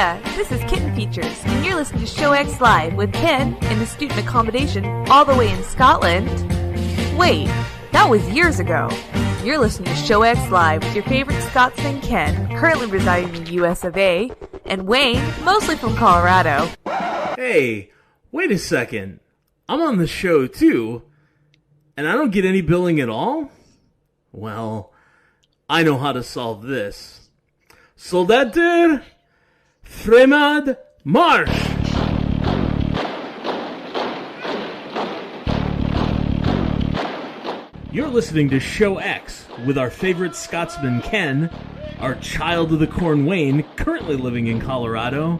Yeah, this is Kitten Features, and you're listening to Show X Live with Ken in the student accommodation all the way in Scotland. Wait, that was years ago. You're listening to Show X Live with your favorite Scotsman Ken, currently residing in the US of A, and Wayne, mostly from Colorado. Hey, wait a second. I'm on the show too, and I don't get any billing at all? Well, I know how to solve this. Soldater, Fremad, March! You're listening to Show X with our favorite Scotsman Ken, our child of the corn Wayne, currently living in Colorado,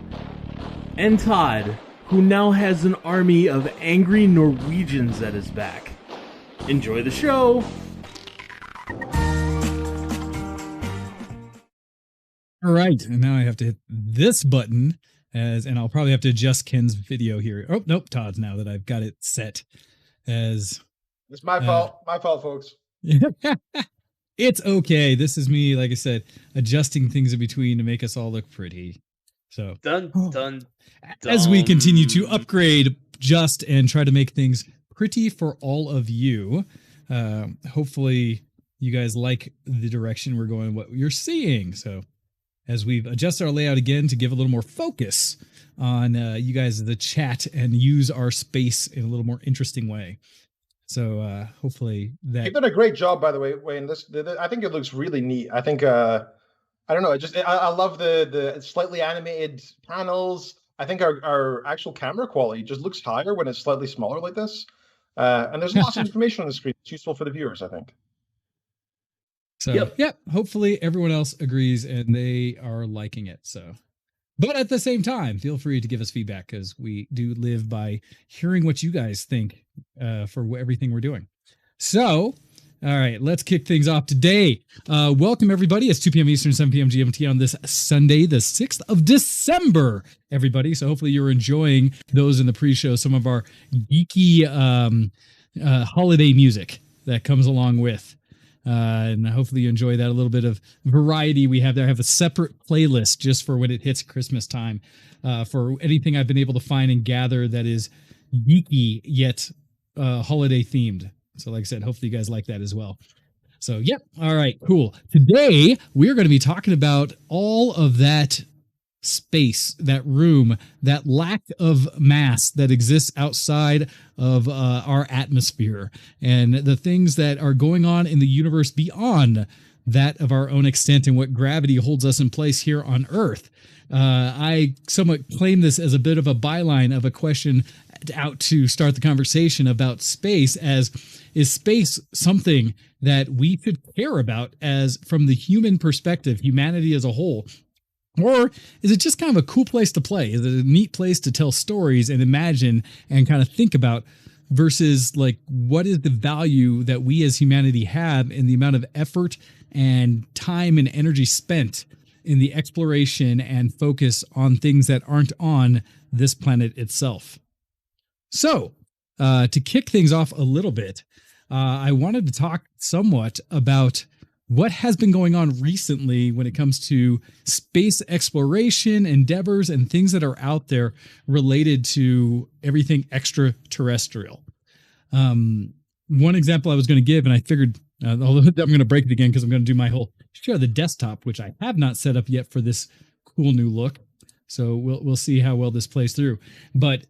and Todd, who now has an army of angry Norwegians at his back. Enjoy the show! All right, and now I have to hit this button, and I'll probably have to adjust Ken's video here. Oh, nope, Todd's now that I've got it set as... It's my fault. My fault, folks. It's okay. This is me, like I said, adjusting things in between to make us all look pretty. So, as we continue to upgrade, adjust, and try to make things pretty for all of you, hopefully you guys like the direction we're going, what you're seeing. So, as we've adjusted our layout again to give a little more focus on you guys, the chat, and use our space in a little more interesting way. So hopefully that you've done a great job, by the way, Wayne. I think it looks really neat. I think I don't know. I love the slightly animated panels. I think our actual camera quality just looks higher when it's slightly smaller like this. And there's lots of information on the screen. It's useful for the viewers, I think. So yep. Hopefully everyone else agrees and they are liking it. So. But at the same time, feel free to give us feedback because we do live by hearing what you guys think for everything we're doing. So, all right, let's kick things off today. Welcome, everybody. It's 2 p.m. Eastern, 7 p.m. GMT on this Sunday, the 6th of December, everybody. So hopefully you're enjoying those in the pre-show, some of our geeky holiday music that comes along with. And hopefully you enjoy that. A little bit of variety we have there. I have a separate playlist just for when it hits Christmas time for anything I've been able to find and gather that is geeky yet holiday themed. So like I said, hopefully you guys like that as well. So, yep. All right, cool. Today we're going to be talking about all of that space, that room, that lack of mass that exists outside of our atmosphere, and the things that are going on in the universe beyond that of our own extent and what gravity holds us in place here on Earth. I somewhat claim this as a bit of a byline of a question out to start the conversation about space as, is space something that we should care about as from the human perspective, humanity as a whole? Or is it just kind of a cool place to play? Is it a neat place to tell stories and imagine and kind of think about versus like what is the value that we as humanity have in the amount of effort and time and energy spent in the exploration and focus on things that aren't on this planet itself? So to kick things off a little bit, I wanted to talk somewhat about what has been going on recently when it comes to space exploration endeavors and things that are out there related to everything extraterrestrial. One example I was going to give, and I figured, although I'm going to break it again because I'm going to do my whole share the desktop, which I have not set up yet for this cool new look. So we'll see how well this plays through. But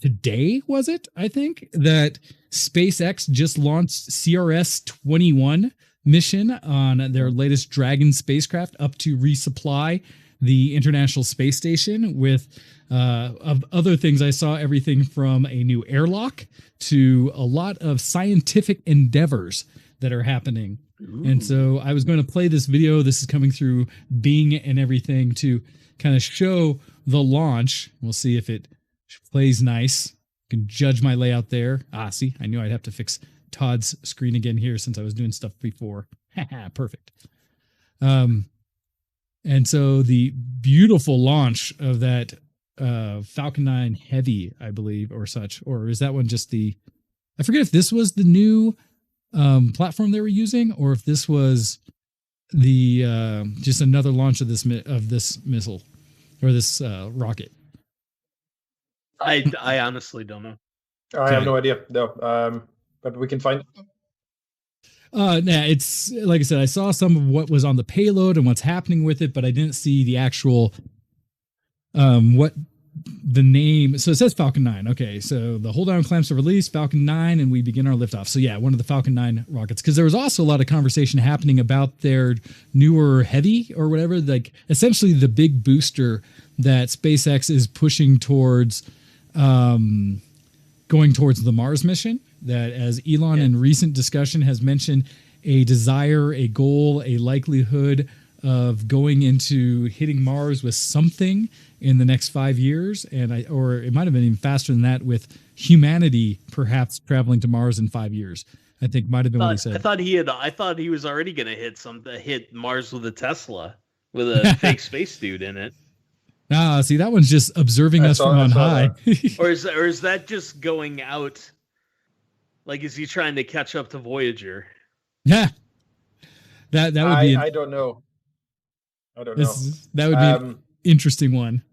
today, was it, I think, that SpaceX just launched CRS-21 mission on their latest Dragon spacecraft up to resupply the International Space Station with of other things. I saw everything from a new airlock to a lot of scientific endeavors that are happening. Ooh. And so I was going to play this video. This is coming through Bing and everything to kind of show the launch. We'll see if it plays nice. You can judge my layout there. See, I knew I'd have to fix Todd's screen again here since I was doing stuff before. Perfect. And so the beautiful launch of that Falcon 9 Heavy, I believe, or such, or is that one just I forget if this was the new platform they were using, or if this was the just another launch of this missile. or this rocket? I honestly don't know. I have no idea. No, but we can find. Nah, it's like I said, I saw some of what was on the payload and what's happening with it, but I didn't see the actual what the name. So it says Falcon 9. Okay, so the hold down clamps are released, Falcon 9, and we begin our liftoff. So yeah, one of the Falcon 9 rockets. Because there was also a lot of conversation happening about their newer Heavy or whatever, like essentially the big booster that SpaceX is pushing towards, going towards the Mars mission. That, as Elon in recent discussion has mentioned, a desire, a goal, a likelihood of going into hitting Mars with something in the next 5 years, and or it might have been even faster than that, with humanity perhaps traveling to Mars in 5 years. I think might have been what he said. I thought he was already going to hit Mars with a Tesla with a fake space dude in it. Ah, see, that one's just observing us from on high. or is that just going out? Like, is he trying to catch up to Voyager? Yeah, that would be. I don't know. I don't know. That would be an interesting one.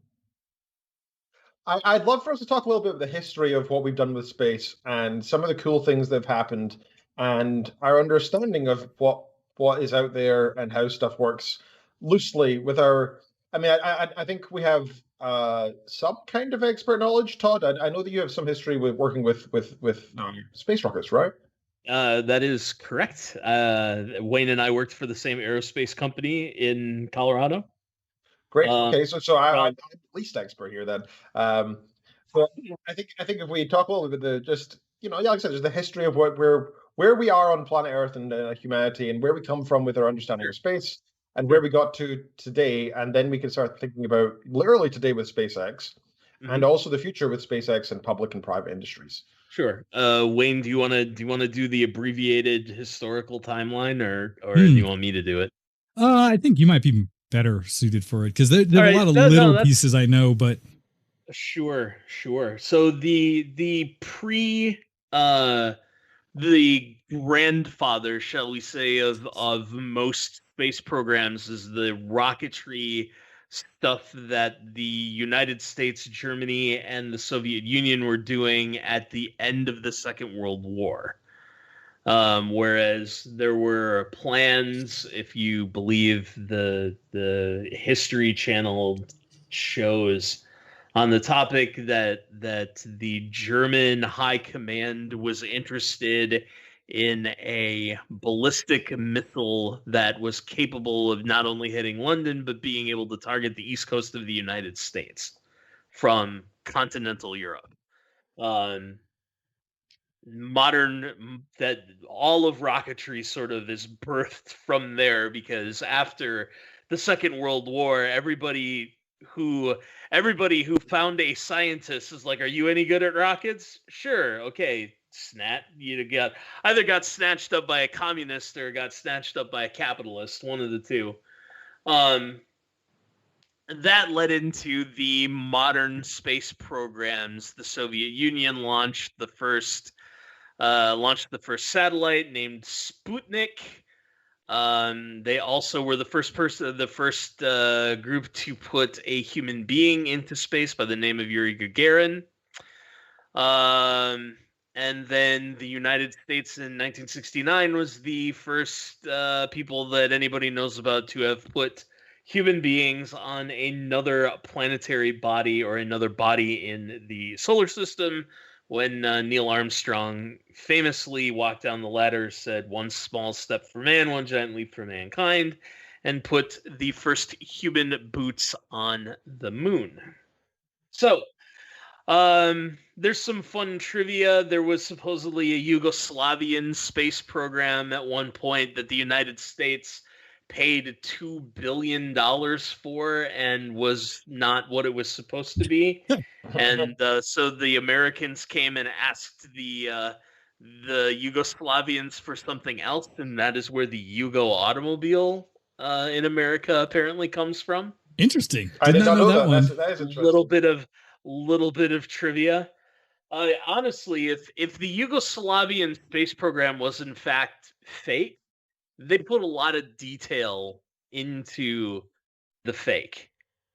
I'd love for us to talk a little bit about the history of what we've done with space and some of the cool things that have happened and our understanding of what is out there and how stuff works loosely with our. I mean, I think we have some kind of expert knowledge, Todd. I know that you have some history with working with space rockets, right? That is correct. Wayne and I worked for the same aerospace company in Colorado. Great. Okay, so I'm the least expert here then. So I think if we talk a little bit like I said, there's the history of where we are on planet Earth and humanity, and where we come from with our understanding of space, and where we got to today, and then we can start thinking about literally today with SpaceX, and also the future with SpaceX and public and private industries. Sure. Wayne, do you want to do the abbreviated historical timeline, or do you want me to do it? I think you might be better suited for it, because there are a lot of little pieces I know, but sure. So the grandfather, shall we say, of most space programs is the rocketry stuff that the United States, Germany, and the Soviet Union were doing at the end of the Second World War. Whereas there were plans, if you believe the History Channel shows on the topic, that the German high command was interested in a ballistic missile that was capable of not only hitting London, but being able to target the east coast of the United States from continental Europe. That all of rocketry sort of is birthed from there, because after the Second World War, everybody who found a scientist is like, "Are you any good at rockets?" "Sure." "Okay, snat." You either got snatched up by a communist or got snatched up by a capitalist, one of the two. That led into the modern space programs. The Soviet Union launched the first satellite named Sputnik. They also were the first group to put a human being into space by the name of Yuri Gagarin. And then the United States in 1969 was the first people that anybody knows about to have put human beings on another planetary body, or another body in the solar system, when Neil Armstrong famously walked down the ladder, said, "One small step for man, one giant leap for mankind," and put the first human boots on the moon. So, there's some fun trivia. There was supposedly a Yugoslavian space program at one point that the United States paid $2 billion for, and was not what it was supposed to be. And so the Americans came and asked the Yugoslavians for something else, and that is where the Yugo automobile in America apparently comes from. Interesting. I did not know that one. That is interesting. Little bit of trivia. Honestly, if the Yugoslavian space program was in fact fake, they put a lot of detail into the fake.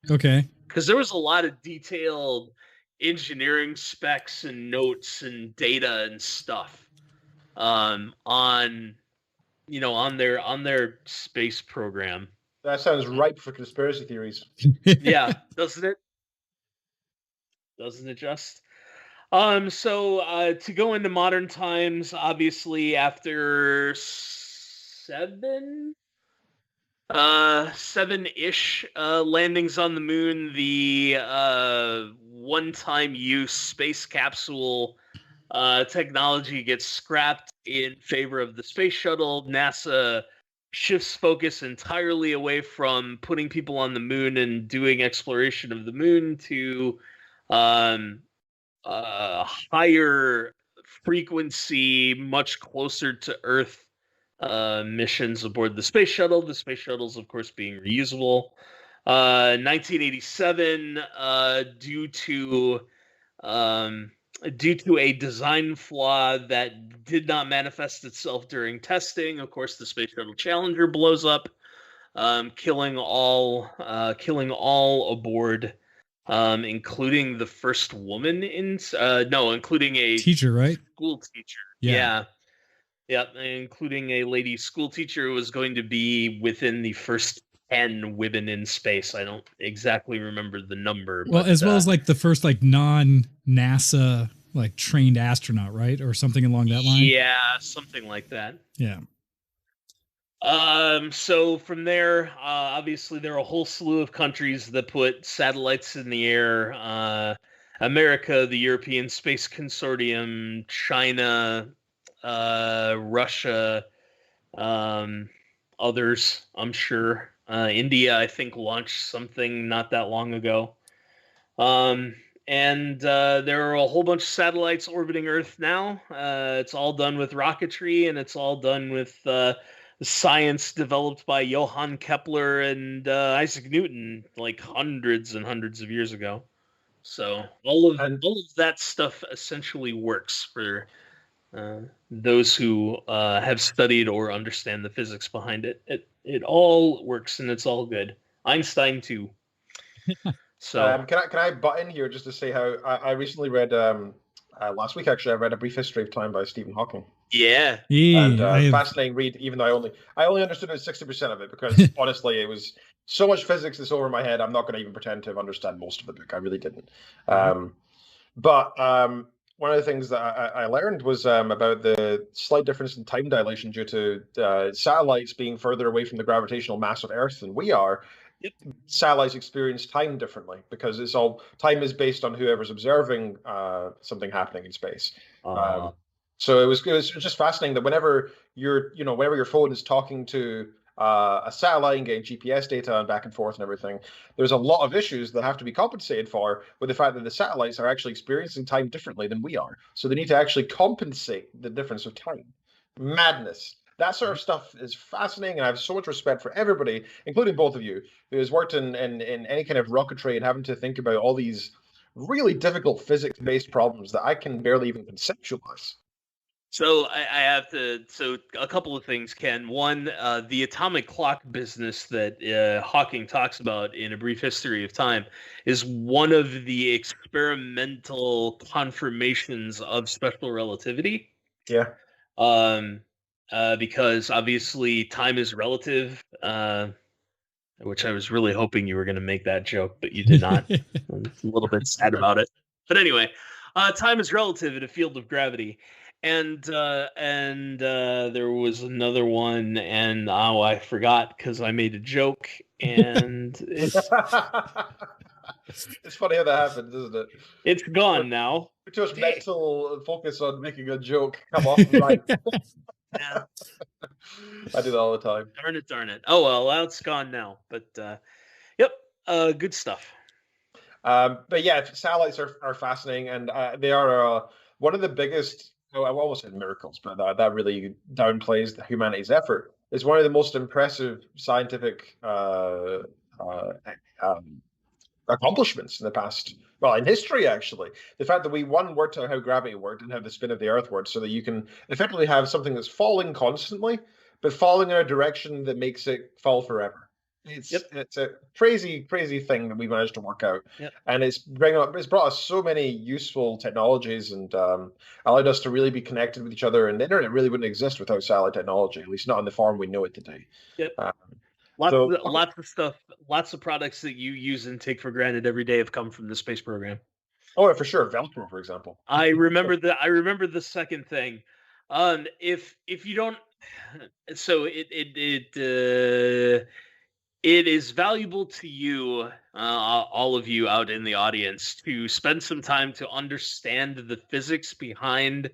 Okay. Because there was a lot of detailed engineering specs and notes and data and stuff on on their space program. That sounds ripe for conspiracy theories. Yeah, doesn't it? Doesn't it just? So to go into modern times, obviously after seven-ish landings on the moon, the one-time use space capsule technology gets scrapped in favor of the space shuttle. NASA shifts focus entirely away from putting people on the moon and doing exploration of the moon to um, higher frequency, much closer to Earth missions aboard the space shuttle. The space shuttles, of course, being reusable. 1987, due to a design flaw that did not manifest itself during testing, of course, the Space Shuttle Challenger blows up, killing all aboard, including the first woman including a teacher, right? School teacher. Yeah. Yep, including a lady school teacher who was going to be within the first 10 women in space. I don't exactly remember the number. Well, but, as well as like the first like non-NASA like trained astronaut, right? Or something along that line. Yeah, something like that. Yeah. So from there, obviously there are a whole slew of countries that put satellites in the air. America, the European Space Consortium, China, Russia, others, I'm sure. India, I think, launched something not that long ago. And there are a whole bunch of satellites orbiting Earth now. It's all done with rocketry, and it's all done with science developed by Johann Kepler and Isaac Newton, like hundreds and hundreds of years ago. So all of that stuff essentially works for those who have studied or understand the physics behind it. It all works and it's all good. Einstein too. So can I butt in here just to say how I recently read last week actually I read A Brief History of Time by Stephen Hawking. Yeah. And fascinating read, even though I only understood 60% of it because honestly it was so much physics that's over my head. I'm not going to even pretend to understand most of the book. I really didn't. But one of the things that I learned was about the slight difference in time dilation due to satellites being further away from the gravitational mass of Earth than we are. Yep. Satellites experience time differently because time is based on whoever's observing something happening in space. So it was just fascinating that whenever your phone is talking to a satellite and getting GPS data and back and forth and everything, there's a lot of issues that have to be compensated for with the fact that the satellites are actually experiencing time differently than we are. So they need to actually compensate the difference of time. Madness. That sort of stuff is fascinating, and I have so much respect for everybody, including both of you, who has worked in any kind of rocketry and having to think about all these really difficult physics-based problems that I can barely even conceptualize. So I have to. So a couple of things, Ken. One, the atomic clock business that Hawking talks about in A Brief History of Time is one of the experimental confirmations of special relativity. Yeah. Because obviously time is relative. Which I was really hoping you were going to make that joke, but you did not. I'm a little bit sad about it. But anyway, time is relative in a field of gravity. And there was another one, and I forgot because I made a joke, and it's it's funny how that happens, isn't it? It's gone now. Too much mental focus on making a joke come off right. Yeah. I do that all the time. Darn it. Oh well, it's gone now. But yep, good stuff. But yeah, satellites are fascinating, and they are one of the biggest. I almost said miracles, but that really downplays humanity's effort. It's one of the most impressive scientific accomplishments in the past, in history actually. The fact that we worked out how gravity worked and how the spin of the Earth worked, so that you can effectively have something that's falling constantly, but falling in a direction that makes it fall forever. It's a crazy thing that we managed to work out, and it's brought us so many useful technologies, and allowed us to really be connected with each other. And the internet really wouldn't exist without satellite technology, at least not in the form we know it today. Yep. Um, lots of stuff, lots of products that you use and take for granted every day have come from the space program. Oh, for sure, Velcro, for example. I remember the second thing. If you don't, so it is valuable to you, all of you out in the audience, to spend some time to understand the physics behind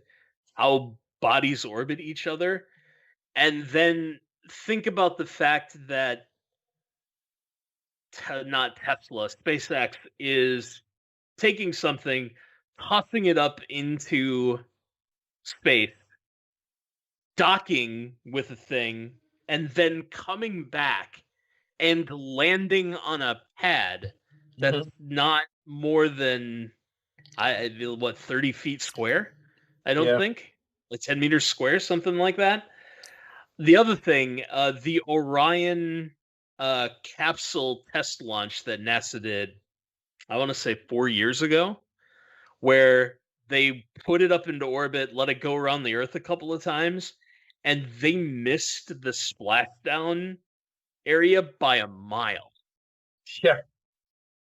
how bodies orbit each other, and then think about the fact that not Tesla, SpaceX is taking something, tossing it up into space, docking with a thing, and then coming back and landing on a pad that's not more than 30 feet square? I don't think, like 10 meters square, something like that. The other thing, the Orion capsule test launch that NASA did, I want to say 4 years ago, where they put it up into orbit, let it go around the Earth a couple of times, and they missed the splashdown area by a mile. Yeah,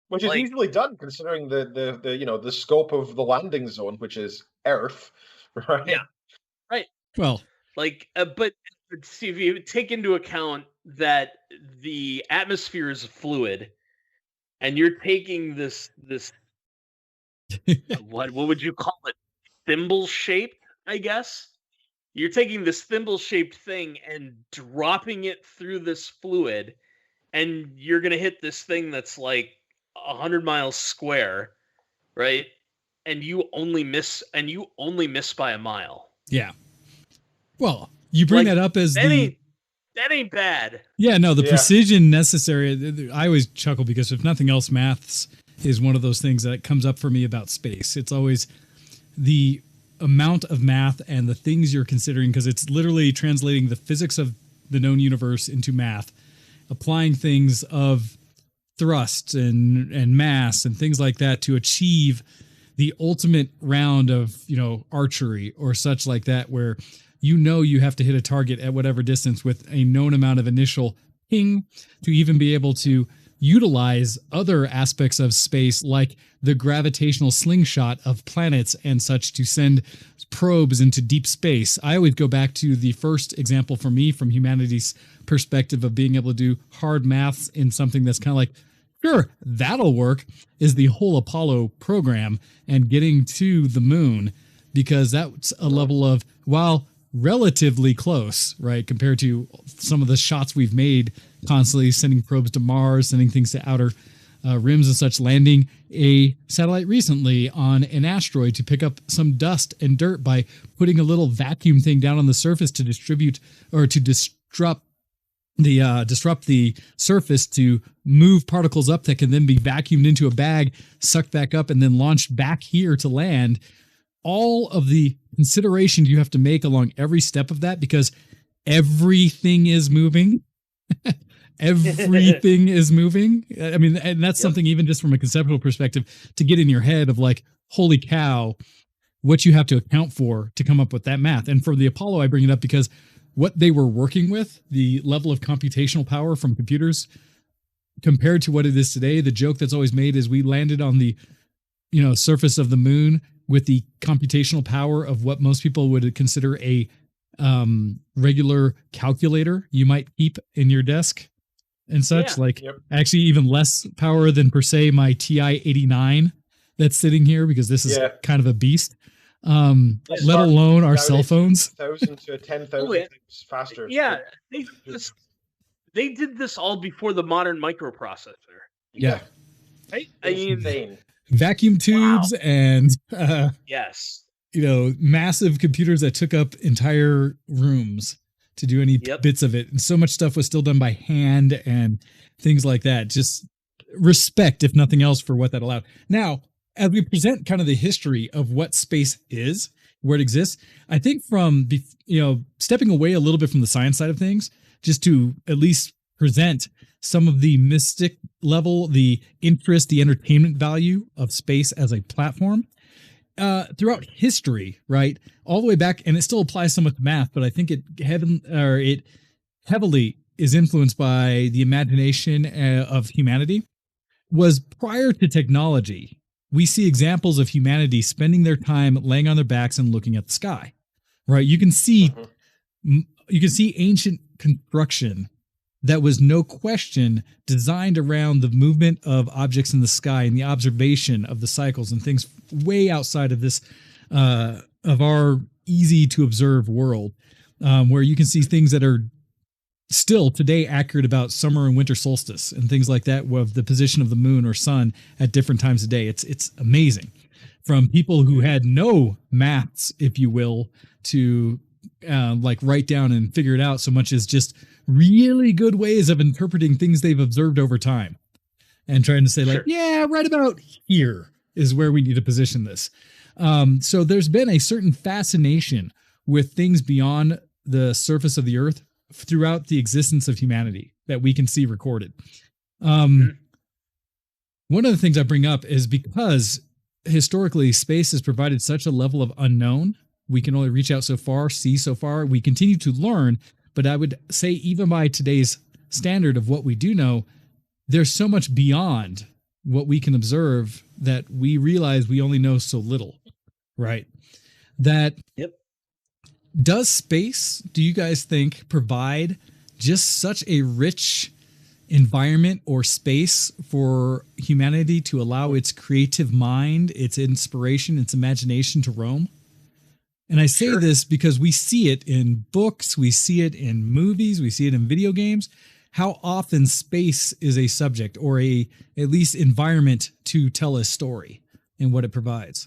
which is easily done considering the scope of the landing zone, which is Earth, right? Yeah, right. Well, but see, if you take into account that the atmosphere is fluid, and you're taking this what would you call it? Thimble shaped, I guess. You're taking this thimble-shaped thing and dropping it through this fluid, and you're gonna hit this thing that's like 100 miles square, right? And you only miss by a mile. Yeah. Well, you bring that up as that ain't bad. Yeah, no, the precision necessary. I always chuckle because if nothing else, maths is one of those things that comes up for me about space. It's always the amount of math and the things you're considering, because it's literally translating the physics of the known universe into math, applying things of thrust and mass and things like that to achieve the ultimate round of, archery or such like that, where you have to hit a target at whatever distance with a known amount of initial ping to even be able to utilize other aspects of space like the gravitational slingshot of planets and such to send probes into deep space. I always go back to the first example for me from humanity's perspective of being able to do hard maths in something that's kind of like, sure, that'll work, is the whole Apollo program and getting to the moon, because that's a level of, while relatively close, right, compared to some of the shots we've made constantly sending probes to Mars, sending things to outer rims and such, landing a satellite recently on an asteroid to pick up some dust and dirt by putting a little vacuum thing down on the surface to distribute or to disrupt the surface to move particles up that can then be vacuumed into a bag, sucked back up, and then launched back here to land. All of the considerations you have to make along every step of that, because everything is moving. Everything is moving. I mean, and that's something even just from a conceptual perspective to get in your head of like, holy cow, what you have to account for to come up with that math. And for the Apollo, I bring it up because what they were working with, the level of computational power from computers compared to what it is today, the joke that's always made is we landed on the, surface of the moon with the computational power of what most people would consider a regular calculator you might keep in your desk and such, actually even less power than per se my TI-89 that's sitting here, because this is kind of a beast. Let alone our cell phones. 1,000 to 10,000 times faster. Yeah, they did this all before the modern microprocessor. Yeah. Right? I mean, vacuum tubes and yes, massive computers that took up entire rooms to do any bits of it. And so much stuff was still done by hand and things like that. Just respect, if nothing else, for what that allowed. Now, as we present kind of the history of what space is, where it exists, I think from, stepping away a little bit from the science side of things, just to at least present some of the mystic level, the interest, the entertainment value of space as a platform. Throughout history, right, all the way back, and it still applies somewhat to math, but I think it heavily is influenced by the imagination of humanity. Was prior to technology, we see examples of humanity spending their time laying on their backs and looking at the sky. Right, you can see ancient construction that was no question designed around the movement of objects in the sky and the observation of the cycles and things way outside of this, of our easy to observe world, where you can see things that are still today accurate about summer and winter solstice and things like that, with the position of the moon or sun at different times of day. It's amazing. From people who had no maths, if you will, to like write down and figure it out, so much as just really good ways of interpreting things they've observed over time and trying to say like, yeah, right about here is where we need to position this. So there's been a certain fascination with things beyond the surface of the earth throughout the existence of humanity that we can see recorded. One of the things I bring up is because historically space has provided such a level of unknown. We can only reach out so far, see so far. We continue to learn, but I would say even by today's standard of what we do know, there's so much beyond what we can observe that we realize we only know so little, right? That does space, do you guys think, provide just such a rich environment or space for humanity to allow its creative mind, its inspiration, its imagination to roam? And I say this because we see it in books, we see it in movies, we see it in video games, how often space is a subject or a at least environment to tell a story and what it provides.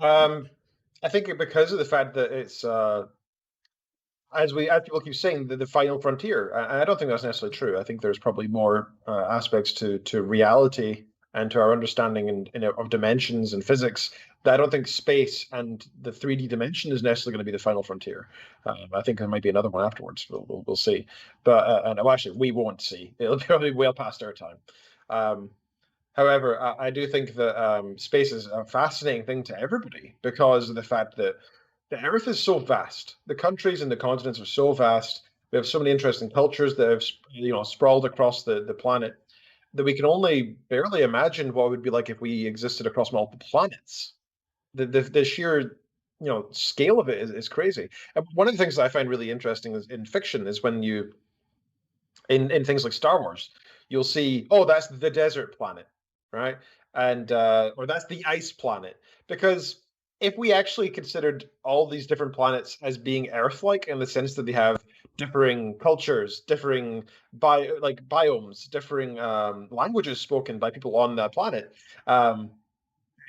I think because of the fact that it's, as people keep saying, the final frontier. I don't think that's necessarily true. I think there's probably more aspects to reality and to our understanding of dimensions and physics that I don't think space and the 3D dimension is necessarily going to be the final frontier. I think there might be another one afterwards. We'll see. But actually, we won't see. It'll be probably well past our time. However, I do think that space is a fascinating thing to everybody because of the fact that the Earth is so vast. The countries and the continents are so vast. We have so many interesting cultures that have sprawled across the planet that we can only barely imagine what it would be like if we existed across multiple planets. The sheer scale of it is crazy. And one of the things that I find really interesting is in fiction is when you in things like Star Wars, you'll see, oh, that's the desert planet, right? And or that's the ice planet. Because if we actually considered all these different planets as being Earth-like in the sense that they have differing cultures, differing biomes, differing languages spoken by people on that planet,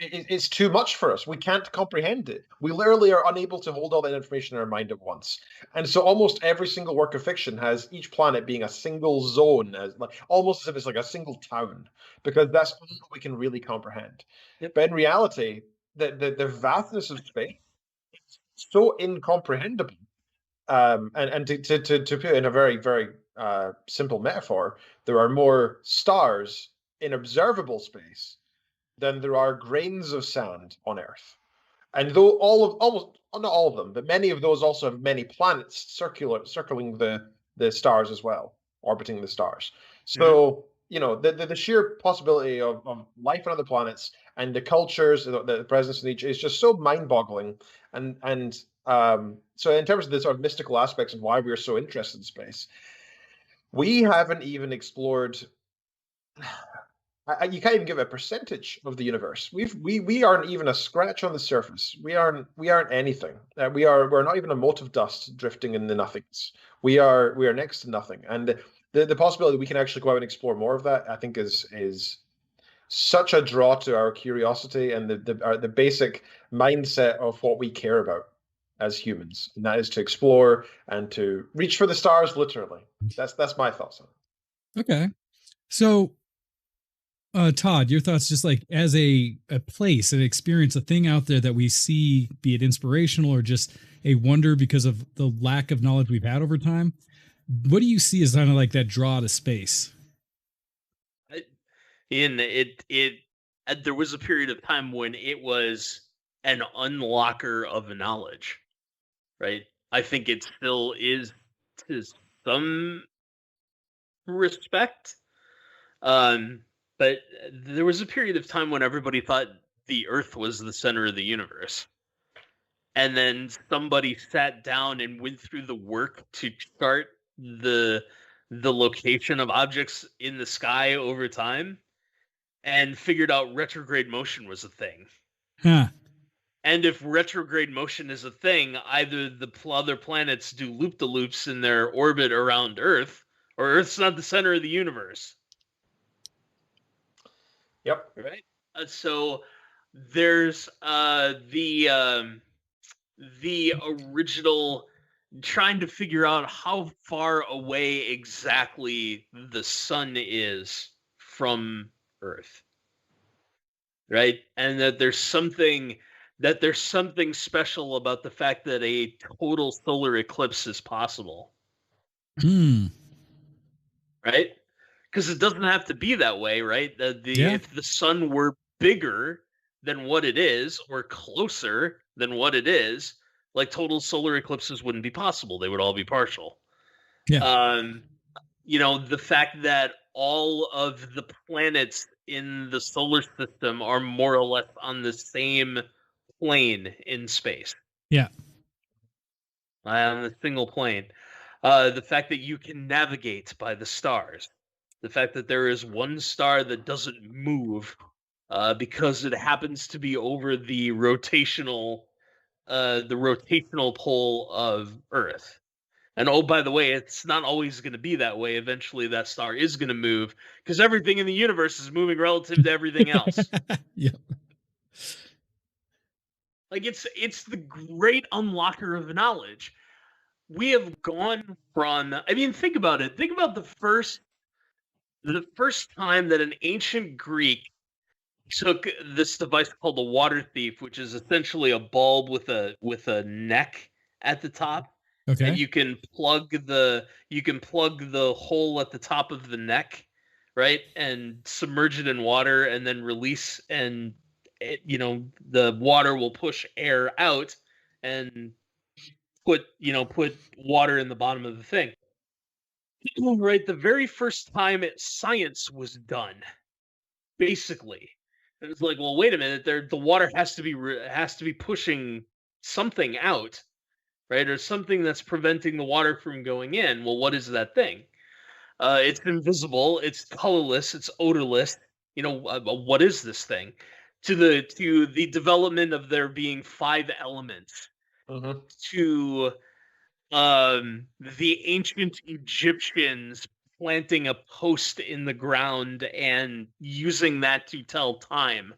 it's too much for us. We can't comprehend it. We literally are unable to hold all that information in our mind at once. And so almost every single work of fiction has each planet being a single zone, almost as if it's like a single town, because that's all we can really comprehend. Yep. But in reality, the vastness of space is so incomprehensible. And to put it in a very, very simple metaphor, there are more stars in observable space than there are grains of sand on Earth. And though almost not all of them, but many of those also have many planets circling the stars as well, orbiting the stars. So the sheer possibility of life on other planets and the cultures, the presence in each is just so mind-boggling. And so in terms of the sort of mystical aspects and why we're so interested in space, we haven't even explored. You can't even give a percentage of the universe. We aren't even a scratch on the surface. We aren't anything. We're not even a mote of dust drifting in the nothingness. We are next to nothing. And the possibility we can actually go out and explore more of that, I think, is such a draw to our curiosity and the basic mindset of what we care about as humans, and that is to explore and to reach for the stars. Literally, that's my thoughts on it. Okay, so. Todd, your thoughts, just like as a place, an experience, a thing out there that we see, be it inspirational or just a wonder because of the lack of knowledge we've had over time. what do you see as kind of like that draw to space? There was a period of time when it was an unlocker of knowledge, right? I think it still is to some respect. But there was a period of time when everybody thought the Earth was the center of the universe. And then somebody sat down and went through the work to chart the location of objects in the sky over time and figured out retrograde motion was a thing. Huh. And if retrograde motion is a thing, either the other planets do loop-de-loops in their orbit around Earth, or Earth's not the center of the universe. Yep. Right? So there's the original trying to figure out how far away exactly the sun is from Earth. Right? And that there's something special about the fact that a total solar eclipse is possible. Right? Because it doesn't have to be that way, right? If the sun were bigger than what it is, or closer than what it is, like total solar eclipses wouldn't be possible. They would all be partial. Yeah. The fact that all of the planets in the solar system are more or less on the same plane in space. Yeah. On a single plane. The fact that you can navigate by the stars. The fact that there is one star that doesn't move because it happens to be over the rotational pole of Earth. And oh, by the way, it's not always going to be that way. Eventually, that star is going to move because everything in the universe is moving relative to everything else. Yep. Like it's the great unlocker of knowledge. We have gone from, think about it. Think about the first time that an ancient Greek took this device called the water thief, which is essentially a bulb with a neck at the top. Okay. And you can plug the hole at the top of the neck, right? And submerge it in water and then release, and the water will push air out and put water in the bottom of the thing. Right, the very first time science was done, basically, it was like, well, wait a minute, the water has to be pushing something out, right, or something that's preventing the water from going in. Well, what is that thing? It's invisible, it's colorless, it's odorless. What is this thing? To the development of there being 5 elements, to the ancient Egyptians planting a post in the ground and using that to tell time,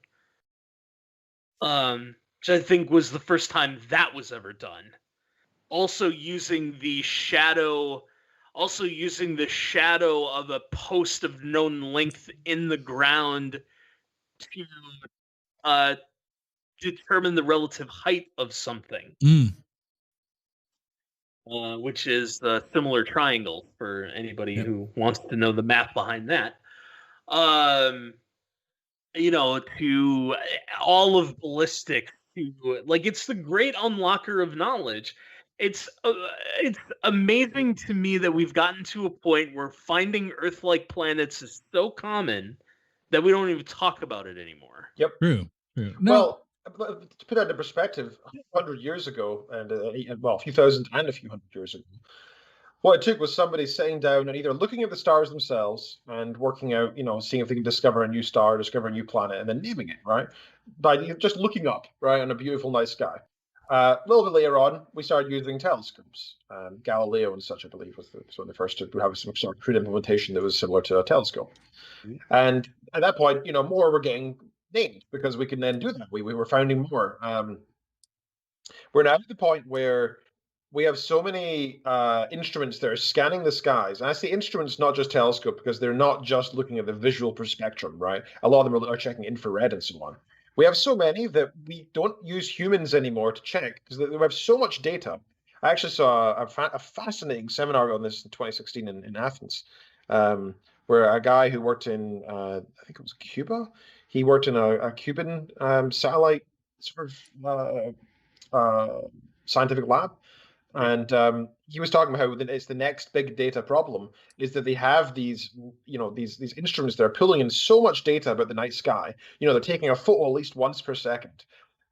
which I think was the first time that was ever done. Also using the shadow of a post of known length in the ground to determine the relative height of something. Which is the similar triangle for anybody who wants to know the math behind that. To all of ballistics, it's the great unlocker of knowledge. It's amazing to me that we've gotten to a point where finding Earth-like planets is so common that we don't even talk about it anymore. Yep. True. No. Well, to put that into perspective, 100 years ago, and a few thousand and a few hundred years ago, what it took was somebody sitting down and either looking at the stars themselves and working out, seeing if they can discover a new star, discover a new planet, and then naming it, right? By just looking up, right, on a beautiful night sky. A little bit later on, we started using telescopes. Galileo and such, I believe, was one of the first to have some sort of crude implementation that was similar to a telescope. And at that point, more were getting named because we can then do that. We were finding more. We're now at the point where we have so many instruments that are scanning the skies. And I say instruments, not just telescope, because they're not just looking at the visual spectrum, right? A lot of them are checking infrared and so on. We have so many that we don't use humans anymore to check because we have so much data. I actually saw a fascinating seminar on this in 2016 in Athens, where a guy who worked in, I think it was Cuba, he worked in a Cuban satellite sort of scientific lab. And he was talking about how it's the next big data problem is that they have these, these instruments that are pulling in so much data about the night sky. They're taking a photo at least once per second,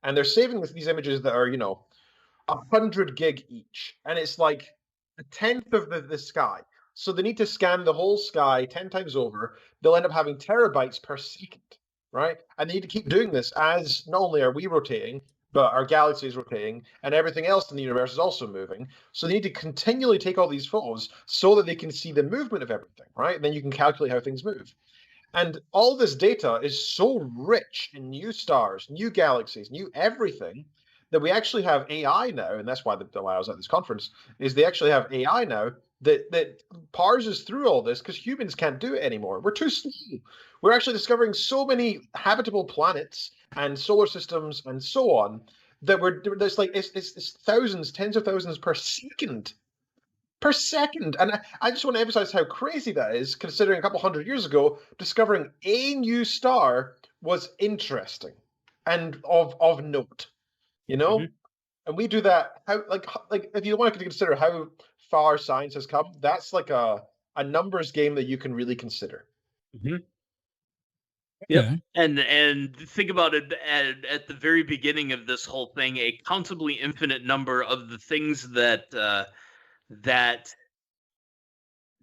and they're saving these images that are, 100 gig each, and it's like a tenth of the sky. So they need to scan the whole sky 10 times over. They'll end up having terabytes per second, right? And they need to keep doing this as not only are we rotating, but our galaxy is rotating, and everything else in the universe is also moving. So they need to continually take all these photos so that they can see the movement of everything, right? And then you can calculate how things move. And all this data is so rich in new stars, new galaxies, new everything, that we actually have AI now, and that's why I was at this conference, is they actually have AI now that parses through all this because humans can't do it anymore. We're too slow. We're actually discovering so many habitable planets and solar systems and so on that there's like it's thousands, tens of thousands per second. Per second. And I just want to emphasize how crazy that is, considering a couple hundred years ago, discovering a new star was interesting and of note. Mm-hmm. And we do that. How like if you want to consider how far science has come, that's like a numbers game that you can really consider. Mm-hmm. Yep. And think about it at the very beginning of this whole thing, a countably infinite number of the things that that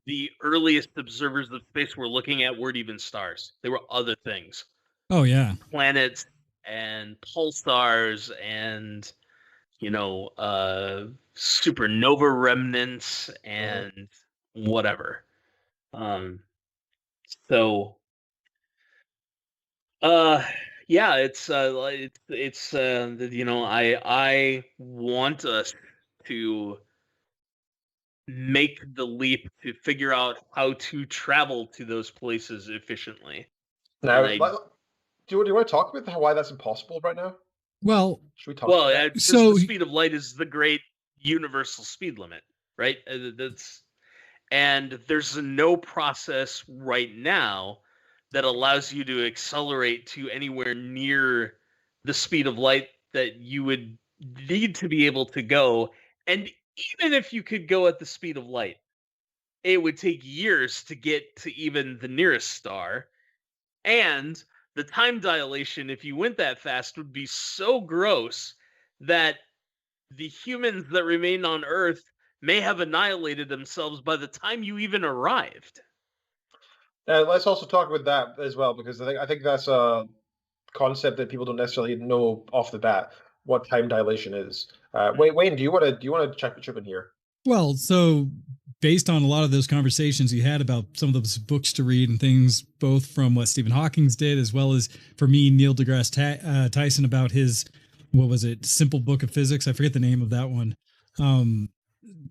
the earliest observers of space were looking at weren't even stars. They were other things. Oh yeah. Planets and pulsars and supernova remnants and whatever. Yeah, I want us to make the leap to figure out how to travel to those places efficiently. Now, do you want to talk about why that's impossible right now? Well, should we talk about that? So the speed of light is the great universal speed limit, right? And there's no process right now that allows you to accelerate to anywhere near the speed of light that you would need to be able to go. And even if you could go at the speed of light, it would take years to get to even the nearest star. And the time dilation, if you went that fast, would be so gross that the humans that remain on Earth may have annihilated themselves by the time you even arrived. Let's also talk about that as well, because I think that's a concept that people don't necessarily know off the bat what time dilation is. Wayne, do you want to chip in here? Well, so based on a lot of those conversations you had about some of those books to read and things, both from what Stephen Hawking did, as well as for me, Neil deGrasse Tyson about his, what was it, Simple Book of Physics? I forget the name of that one,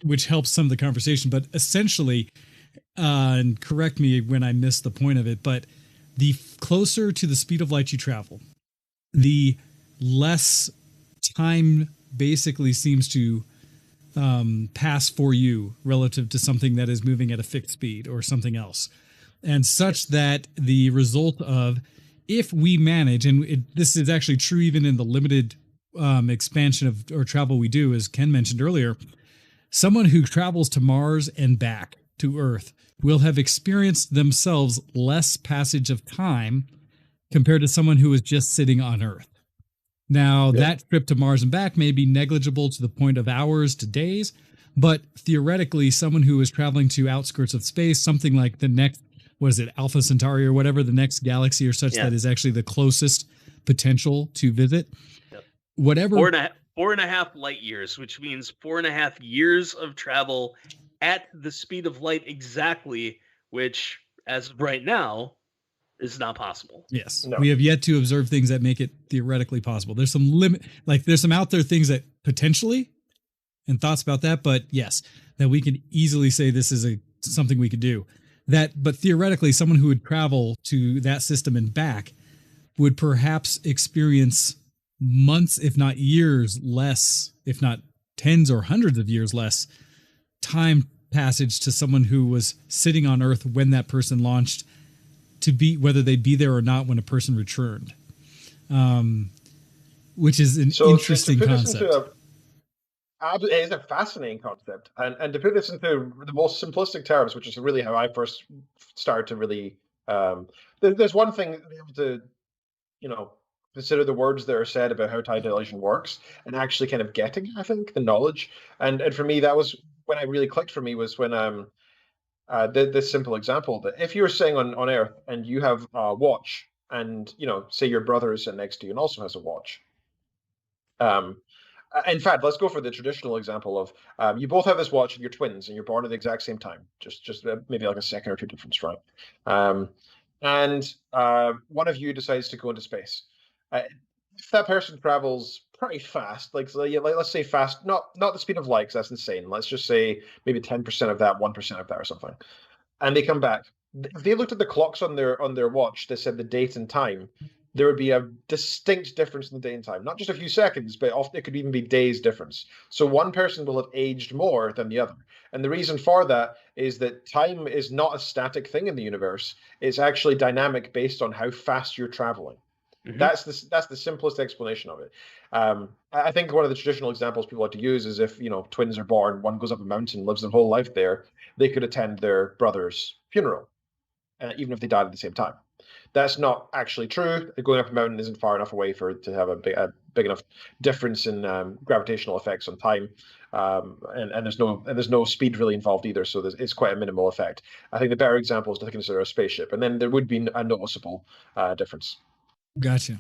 which helps some of the conversation. But essentially, and correct me when I miss the point of it, but the closer to the speed of light you travel, the less time basically seems to pass for you relative to something that is moving at a fixed speed or something else. And such that the result of, if we manage, and this is actually true even in the limited expansion of or travel we do, as Ken mentioned earlier, someone who travels to Mars and back to Earth will have experienced themselves less passage of time compared to someone who is just sitting on Earth. Now, that trip to Mars and back may be negligible to the point of hours to days, but theoretically, someone who is traveling to outskirts of space, something like the next, what is it, Alpha Centauri or whatever, the next galaxy or such that is actually the closest potential to visit. Yep. Whatever. 4.5 light years, which means 4.5 years of travel at the speed of light exactly, which, as of right now, is not possible. Yes. No. We have yet to observe things that make it theoretically possible. There's some limit, like there's some out there things that potentially, and thoughts about that, but yes, that we can easily say this is something we could do. But theoretically, someone who would travel to that system and back would perhaps experience months, if not years, less, if not tens or hundreds of years less time passage to someone who was sitting on Earth when that person launched, to be whether they'd be there or not when a person returned, which is an interesting concept. It is a fascinating concept, and to put this into the most simplistic terms, which is really how I first started to really. There's one thing to, consider the words that are said about how time dilation works, and actually kind of getting, I think, the knowledge. And for me, that was when I really clicked for me, was when this simple example that if you're sitting on Earth and you have a watch, and say your brother is sitting next to you and also has a watch. In fact, let's go for the traditional example of you both have this watch and you're twins and you're born at the exact same time, just maybe like a second or two difference, right? And one of you decides to go into space. If that person travels pretty fast, let's say fast, not the speed of light, 'cause that's insane. Let's just say maybe 10% of that, 1% of that, or something. And they come back. If they looked at the clocks on their watch that said the date and time, there would be a distinct difference in the date and time. Not just a few seconds, but often it could even be days difference. So one person will have aged more than the other. And the reason for that is that time is not a static thing in the universe. It's actually dynamic based on how fast you're traveling. Mm-hmm. That's the simplest explanation of it. I think one of the traditional examples people like to use is if twins are born, one goes up a mountain, lives their whole life there, they could attend their brother's funeral, even if they died at the same time. That's not actually true. Going up a mountain isn't far enough away for it to have a big enough difference in gravitational effects on time, and there's no speed really involved either. So it's quite a minimal effect. I think the better example is to consider a spaceship, and then there would be a noticeable difference. Gotcha.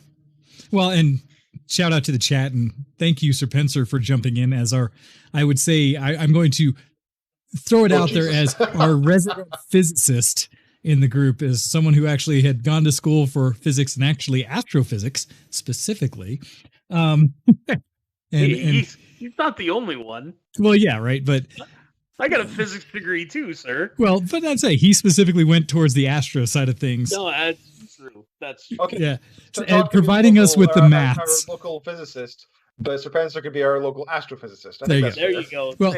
Well, and shout out to the chat, and thank you, Sir Pencer, for jumping in as I would say, I'm going to throw it out there as our resident physicist in the group, is someone who actually had gone to school for physics and actually astrophysics specifically. He's not the only one. Well, yeah, right. But I got a physics degree too, sir. Well, but I'd say he specifically went towards the astro side of things. No, that's true. That's true. Okay. Yeah, and providing us with the maths. Our local physicist, but Sir Pencer could be our local astrophysicist. There you go. Well,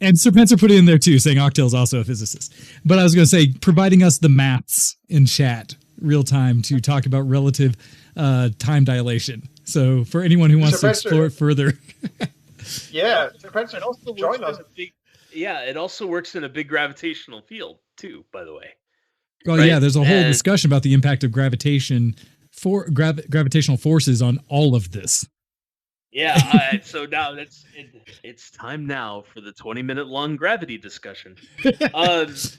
and Sir Pencer put it in there too, saying Octel's also a physicist. But I was going to say, providing us the maths in chat real time to talk about relative time dilation. So for anyone who wants to explore it further. Yeah, Sir Pencer also join us. It also works in a big gravitational field too, by the way. Well, right? Yeah, there's a whole discussion about the impact of gravitational forces on all of this. Yeah, so now it's time now for the 20-minute long gravity discussion.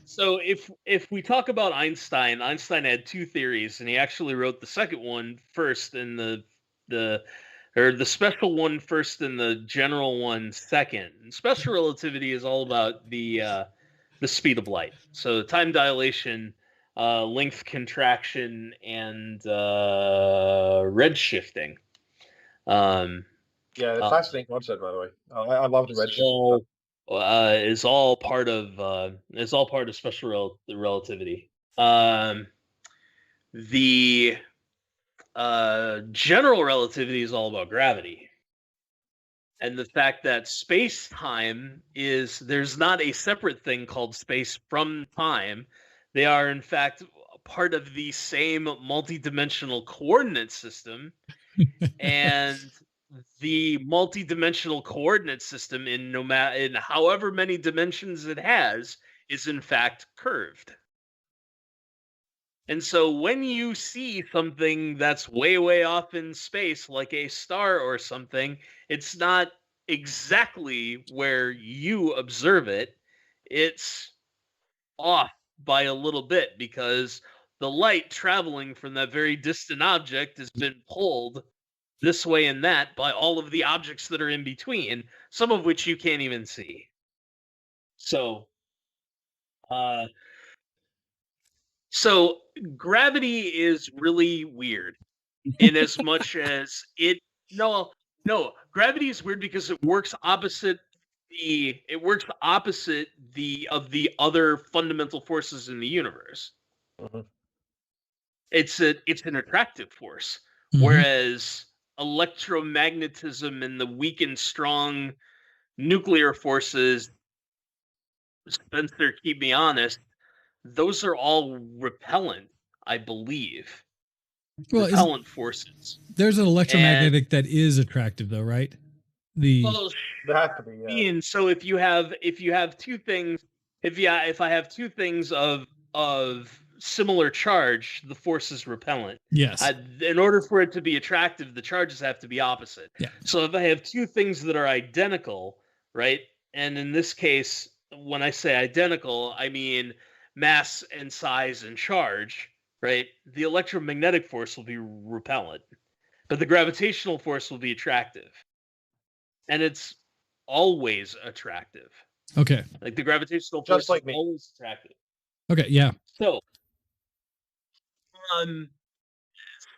So if we talk about Einstein had two theories, and he actually wrote the second one first, and the special one first, and the general one second. And special relativity is all about the speed of light. So time dilation, length contraction, and redshifting. Yeah, it's fascinating concept, by the way. I love the redshift. Is all part of special relativity. The general relativity is all about gravity, and the fact that space-time there's not a separate thing called space from time. They are in fact part of the same multi-dimensional coordinate system, and the multi-dimensional coordinate system in however many dimensions it has is in fact curved. And so when you see something that's way, way off in space, like a star or something, it's not exactly where you observe it. It's off by a little bit because the light traveling from that very distant object has been pulled this way and that by all of the objects that are in between, some of which you can't even see. So gravity is really weird in as much as gravity is weird because it works opposite of the other fundamental forces in the universe. Mm-hmm. It's an attractive force, mm-hmm. Whereas electromagnetism and the weak and strong nuclear forces, Spencer, keep me honest, those are all repellent, I believe. Well, repellent forces. There's an electromagnetic that is attractive, though, right? There has to be, yeah. And so if you have two things, if I have two things of similar charge, the force is repellent. Yes. In order for it to be attractive, the charges have to be opposite. Yeah. So if I have two things that are identical, right? And in this case, when I say identical, I mean mass and size and charge, right? The electromagnetic force will be repellent, but the gravitational force will be attractive. And it's always attractive. Okay. Like the gravitational force Just like is me. always attractive. Okay, yeah. So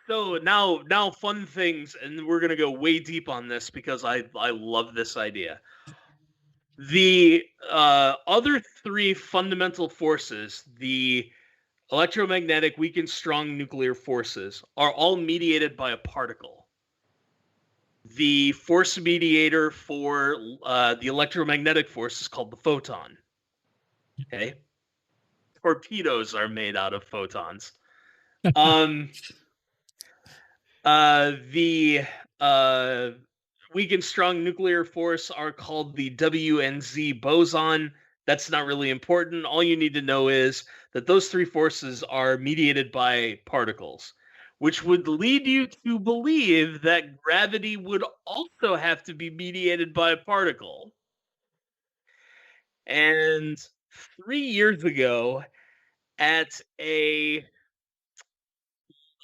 now fun things, and we're gonna go way deep on this because I love this idea. The other three fundamental forces, the electromagnetic, weak and strong nuclear forces, are all mediated by a particle. The force mediator for the electromagnetic force is called the photon. Okay, torpedoes are made out of photons. The weak and strong nuclear force are called the W and Z boson. That's not really important. All you need to know is that those three forces are mediated by particles, which would lead you to believe that gravity would also have to be mediated by a particle. And 3 years ago, at a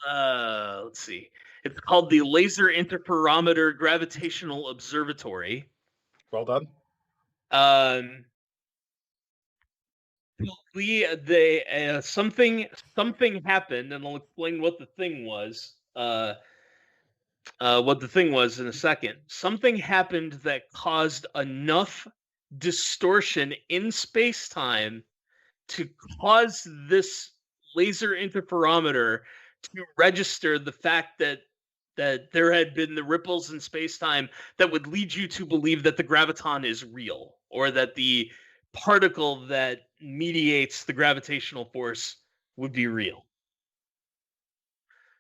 let's see, it's called the Laser Interferometer Gravitational Observatory. Well done. Something happened, and I'll explain what the thing was. What the thing was in a second. Something happened that caused enough distortion in space-time to cause this laser interferometer to register the fact that there had been the ripples in space-time that would lead you to believe that the graviton is real, or that the particle that mediates the gravitational force would be real.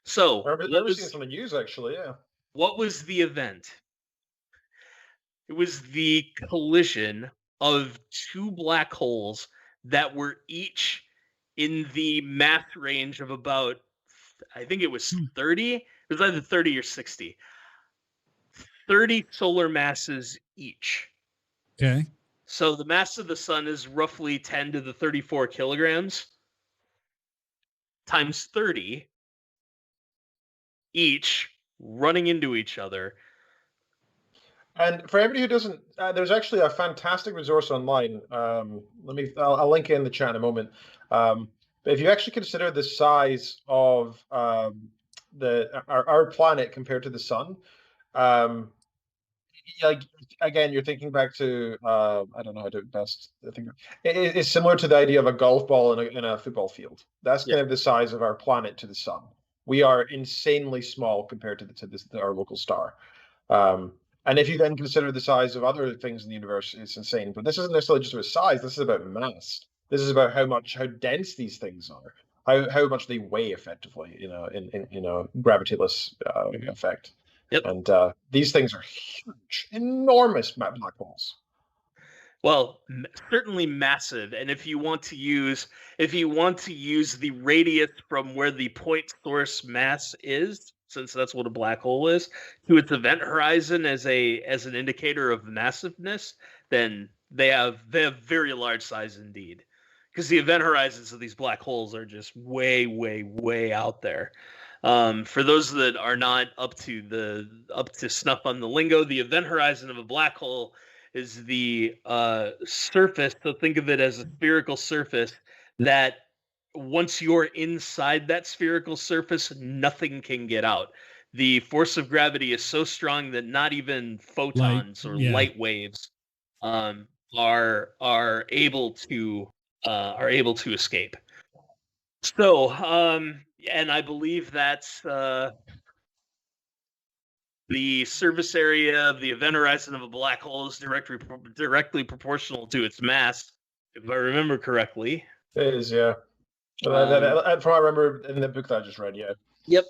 So, I remember seeing this on the news, actually, yeah. What was the event? It was the collision of two black holes that were each in the mass range of about, I think it was 30. It was either 30 or 60. 30 solar masses each. Okay. So the mass of the sun is roughly 10 to the 34 kilograms times 30 each running into each other. And for everybody who doesn't, there's actually a fantastic resource online. I'll link it in the chat in a moment. But if you actually consider the size of our planet compared to the sun, like again, you're thinking back to I don't know how to best. I think it's similar to the idea of a golf ball in a football field. That's kind of the size of our planet to the sun. We are insanely small compared to our local star. And if you then consider the size of other things in the universe, it's insane. But this isn't necessarily just about size. This is about mass. This is about how dense these things are, how much they weigh effectively, in gravitationless effect. Yep. And these things are huge, enormous black holes. Well, certainly massive. And if you want to use the radius from where the point source mass is, since that's what a black hole is, to its event horizon as an indicator of massiveness, then they have very large size indeed. Because the event horizons of these black holes are just way, way, way out there. For those that are not up to snuff on the lingo, the event horizon of a black hole is the surface. So think of it as a spherical surface that once you're inside that spherical surface, nothing can get out. The force of gravity is so strong that not even photons light waves are able to escape. So, and I believe that's the surface area of the event horizon of a black hole is directly proportional to its mass, if I remember correctly. It is, yeah. From what I remember in the book that I just read, yeah. Yep.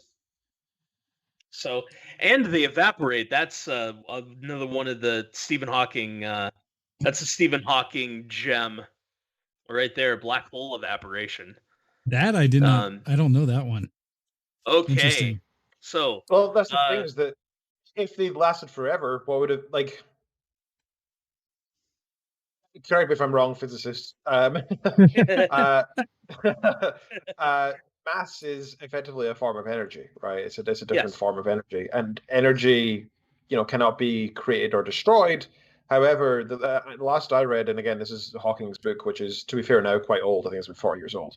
So, and they evaporate. That's another one of the Stephen Hawking. That's a Stephen Hawking gem, right there. Black hole evaporation. That I did not. I don't know that one. Okay. Interesting. So, well, that's the thing is that if they lasted forever, what would it like? Correct me if I'm wrong, physicists. Mass is effectively a form of energy, right? It's a different form of energy, and energy, cannot be created or destroyed. However, the last I read, and again, this is Hawking's book, which is, to be fair, now quite old. I think it's been 40 years old.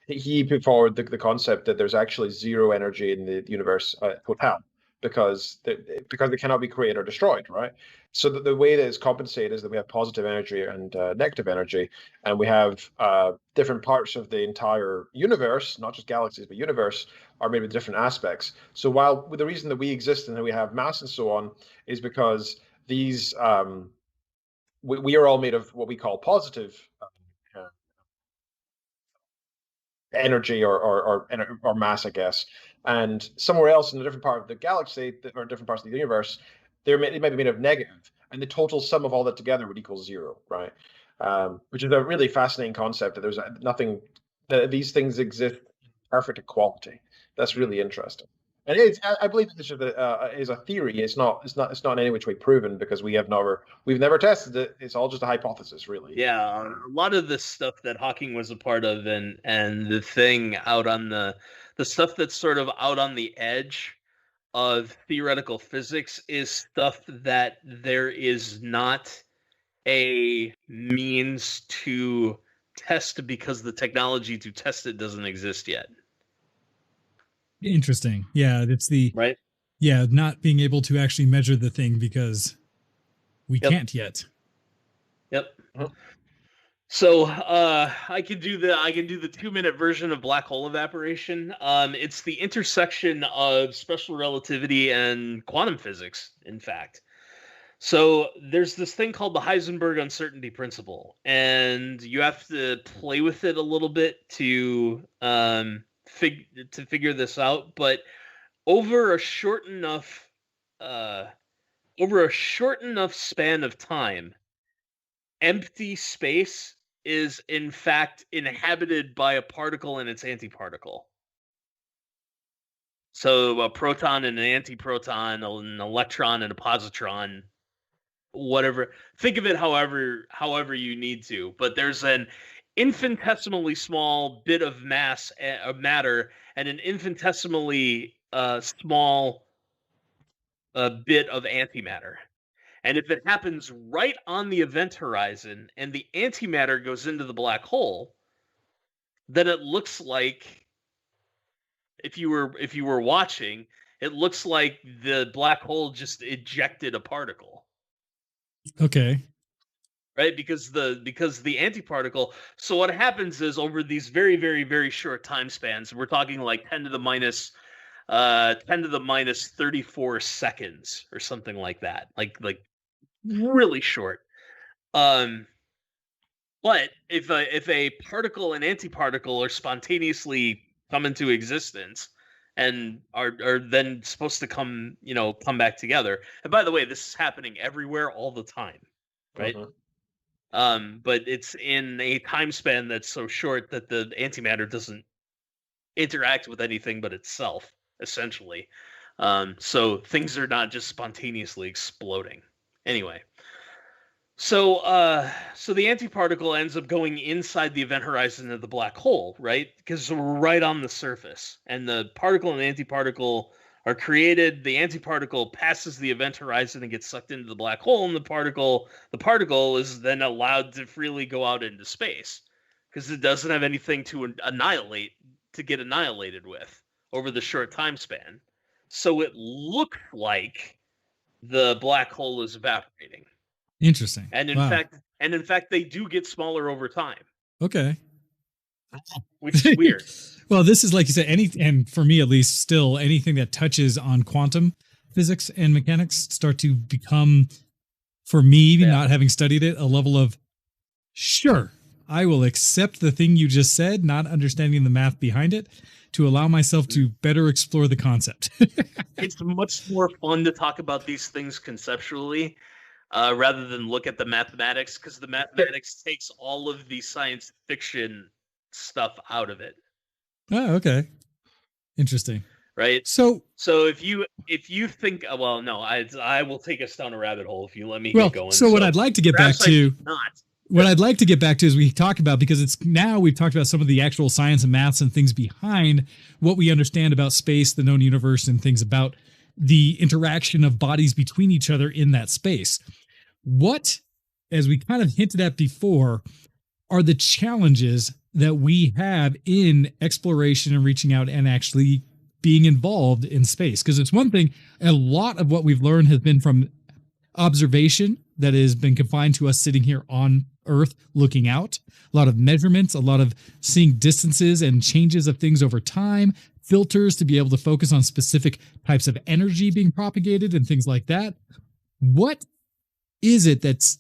He put forward the concept that there's actually zero energy in the universe total, because it cannot be created or destroyed, right? So the way that it's compensated is that we have positive energy and negative energy, and we have different parts of the entire universe, not just galaxies, but universe, are made with different aspects. So while the reason that we exist and that we have mass and so on is because these we are all made of what we call positive energy or mass, I guess. And somewhere else in a different part of the galaxy or different parts of the universe, they might be made of negative, and the total sum of all that together would equal zero, right? Which is a really fascinating concept, that there's nothing, that these things exist in perfect equality. That's really interesting. And I believe this is a theory. It's not in any which way proven, because we've never tested it. It's all just a hypothesis, really. Yeah, a lot of the stuff that Hawking was a part of, and the thing out on the stuff that's sort of out on the edge of theoretical physics is stuff that there is not a means to test, because the technology to test it doesn't exist yet. Interesting. Yeah, it's the right. Yeah, not being able to actually measure the thing because we can't yet. Yep. So I can do the 2-minute version of black hole evaporation. It's the intersection of special relativity and quantum physics, in fact. So there's this thing called the Heisenberg uncertainty principle, and you have to play with it a little bit to figure this out. But over a short enough span of time, empty space is in fact inhabited by a particle and its antiparticle. So a proton and an antiproton, an electron and a positron, whatever. Think of it however you need to. But there's an infinitesimally small bit of mass of matter and an infinitesimally small bit of antimatter. And if it happens right on the event horizon and the antimatter goes into the black hole, then it looks like, if you were watching, it looks like the black hole just ejected a particle. Okay. Right? Because the antiparticle. So what happens is, over these very, very, very short time spans, we're talking like 10 to the minus 34 seconds or something like that. Like really short. But if a particle and antiparticle are spontaneously come into existence and are then supposed to come back together. And by the way, this is happening everywhere all the time, right? But it's in a time span that's so short that the antimatter doesn't interact with anything but itself, essentially. So things are not just spontaneously exploding. Anyway, so the antiparticle ends up going inside the event horizon of the black hole, right? Because we're right on the surface, and the particle and antiparticle are created. The antiparticle passes the event horizon and gets sucked into the black hole, and the particle is then allowed to freely go out into space because it doesn't have anything to get annihilated with over the short time span. So it looks like the black hole is evaporating. Interesting. And in fact, they do get smaller over time. Okay. Which is weird. Well, this is, like you said, and for me at least, still anything that touches on quantum physics and mechanics start to become, for me, not having studied it, a level of, sure, I will accept the thing you just said, not understanding the math behind it, to allow myself to better explore the concept. It's much more fun to talk about these things conceptually rather than look at the mathematics, because the mathematics takes all of the science fiction stuff out of it. Oh, okay. Interesting. Right. So if you think, well, no, I will take us down a rabbit hole if you let me get going. So what I'd like to get back to, what I'd like to get back to is we talk about, because it's now we've talked about some of the actual science and maths and things behind what we understand about space, the known universe, and things about the interaction of bodies between each other in that space. What, as we kind of hinted at before, are the challenges that we have in exploration and reaching out and actually being involved in space? Because it's one thing, a lot of what we've learned has been from observation that has been confined to us sitting here on Earth looking out, a lot of measurements, a lot of seeing distances and changes of things over time, filters to be able to focus on specific types of energy being propagated and things like that. What is it that's,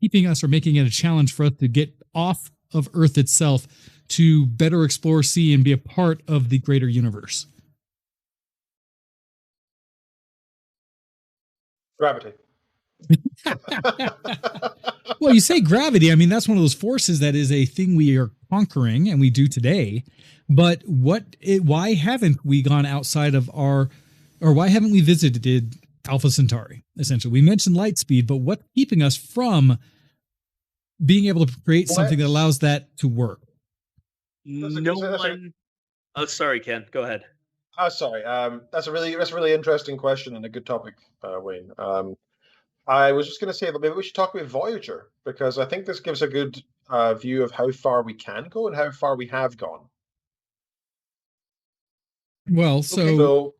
keeping us or making it a challenge for us to get off of Earth itself to better explore, see, and be a part of the greater universe? Gravity. Well, you say gravity. I mean, that's one of those forces that is a thing we are conquering, and we do today. But why haven't we gone outside of or why haven't we visited Alpha Centauri? Essentially, we mentioned light speed, but what's keeping us from being able to create something that allows that to work? Oh, sorry, Ken. Go ahead. Oh, sorry. That's a really interesting question and a good topic, Wayne. I was just going to say that maybe we should talk about Voyager, because I think this gives a good view of how far we can go and how far we have gone. Well, so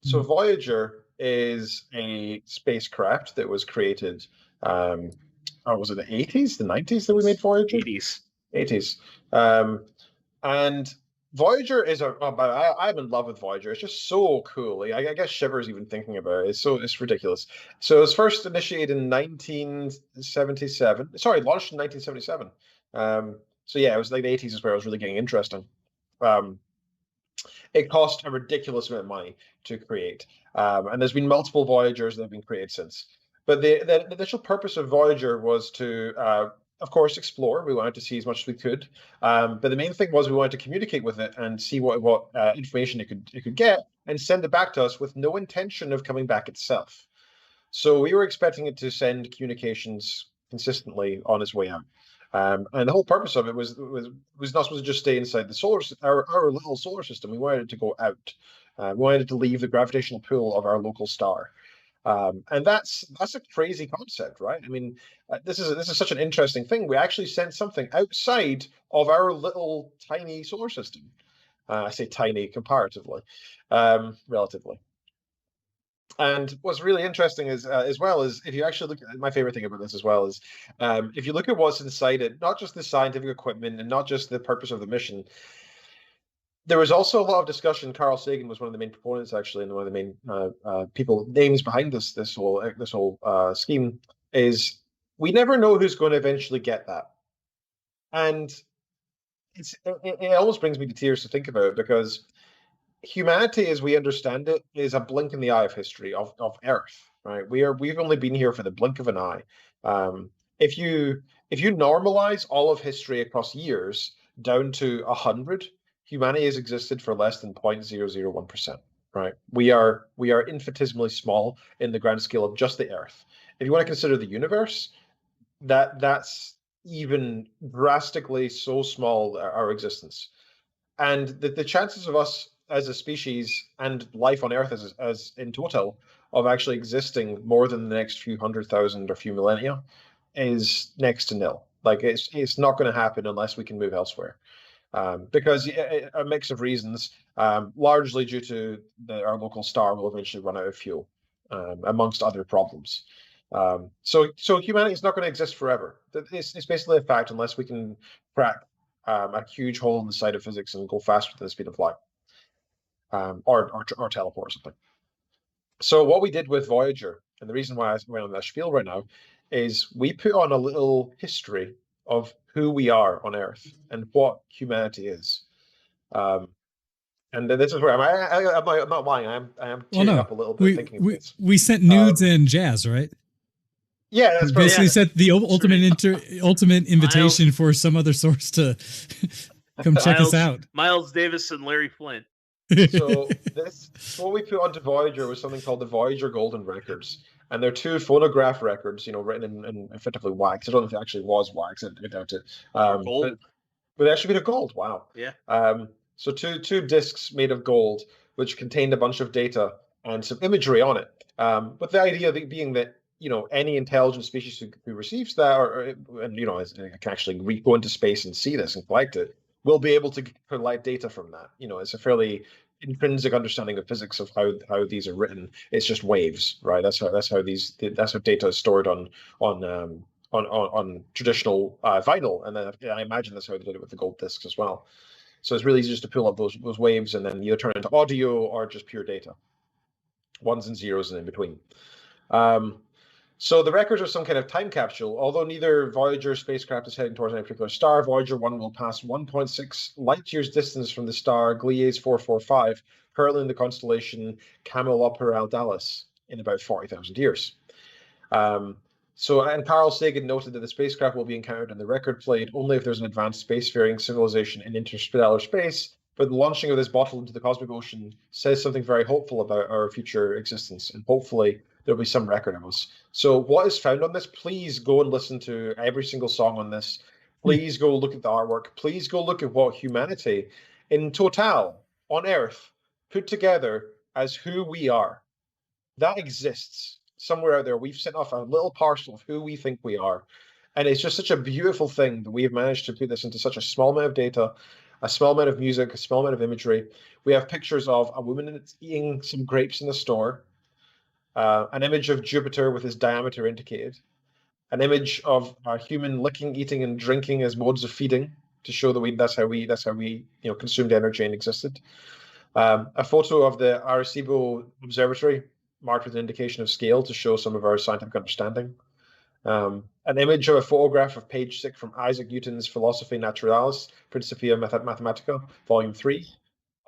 Voyager is a spacecraft that was created. Was it the 80s, the 90s that we made Voyager? 80s. And Voyager is I'm in love with Voyager. It's just so cool. I guess shivers even thinking about it. It's ridiculous. So it was first initiated in 1977. Sorry, launched in 1977. So yeah, it was like the 80s is where it was really getting interesting. It cost a ridiculous amount of money to create, and there's been multiple Voyagers that have been created since. But the initial purpose of Voyager was to of course, explore. We wanted to see as much as we could, but the main thing was we wanted to communicate with it and see what information it could get and send it back to us with no intention of coming back itself. So we were expecting it to send communications consistently on its way out, and the whole purpose of it was not supposed to just stay inside the our little solar system. We wanted it to go out. We wanted it to leave the gravitational pull of our local star. And that's a crazy concept, right? I mean, this is such an interesting thing. We actually sent something outside of our little tiny solar system. I say tiny comparatively, relatively. And what's really interesting is, as well, is if you actually look at my favorite thing about this as well is, if you look at what's inside it, not just the scientific equipment and not just the purpose of the mission. There was also a lot of discussion. Carl Sagan was one of the main proponents, actually, and one of the main names behind this whole scheme. Is we never know who's going to eventually get that, and it almost brings me to tears to think about it, because humanity, as we understand it, is a blink in the eye of history of Earth. Right? We've only been here for the blink of an eye. If you normalize all of history across years down to 100. Humanity has existed for less than 0.001%, right? We are infinitesimally small in the grand scale of just the Earth. If you want to consider the universe, that's even drastically so small, our existence. And the chances of us as a species and life on Earth as in total of actually existing more than the next few 100,000 or few millennia is next to nil. Like it's not going to happen unless we can move elsewhere. Because a mix of reasons, largely due to our local star will eventually run out of fuel, amongst other problems. So humanity is not going to exist forever. It's basically a fact unless we can crack a huge hole in the side of physics and go faster than the speed of light, or teleport or something. So what we did with Voyager, and the reason why I went on that spiel right now, is we put on a little history of who we are on Earth and what humanity is. Um, and this is where I'm not lying. I am Well, tearing no, up a little bit thinking of this. we sent nudes and jazz, right? Yeah, that's we basically yeah. sent the ultimate invitation for some other source to come check us out. Miles Davis and Larry Flint. So what we put onto Voyager was something called the Voyager Golden Records, and they're 2 phonograph records, written in effectively wax. I don't know if it actually was wax. I doubt it. Gold. But they actually made of gold. Wow. Yeah. So two discs made of gold, which contained a bunch of data and some imagery on it. But the idea being that any intelligent species who receives that, can actually go into space and see this and collect it, will be able to collect data from that. It's a fairly intrinsic understanding of physics of how these are written. It's just waves, right? That's how data is stored on traditional vinyl, and then I imagine that's how they did it with the gold discs as well. So it's really easy just to pull up those waves and then either turn it into audio or just pure data, ones and zeros and in between. So the records are some kind of time capsule. Although neither Voyager spacecraft is heading towards any particular star, Voyager 1 will pass 1.6 light-years distance from the star Gliese 445, currently in the constellation Camelopardalis, in about 40,000 years. And Carl Sagan noted that the spacecraft will be encountered in the record plate only if there's an advanced spacefaring civilization in interstellar space, but the launching of this bottle into the cosmic ocean says something very hopeful about our future existence, and hopefully there'll be some record of us. So what is found on this, please go and listen to every single song on this. Please go look at the artwork. Please go look at what humanity in total on Earth put together as who we are. That exists somewhere out there. We've sent off a little parcel of who we think we are. And it's just such a beautiful thing that we've managed to put this into such a small amount of data, a small amount of music, a small amount of imagery. We have pictures of a woman that's eating some grapes in the store, an image of Jupiter with his diameter indicated, an image of a human licking, eating, and drinking as modes of feeding to show that that's how we consumed energy and existed. A photo of the Arecibo Observatory marked with an indication of scale to show some of our scientific understanding. An image of a photograph of page 6 from Isaac Newton's Philosophy Naturalis, Principia Mathematica, Volume 3,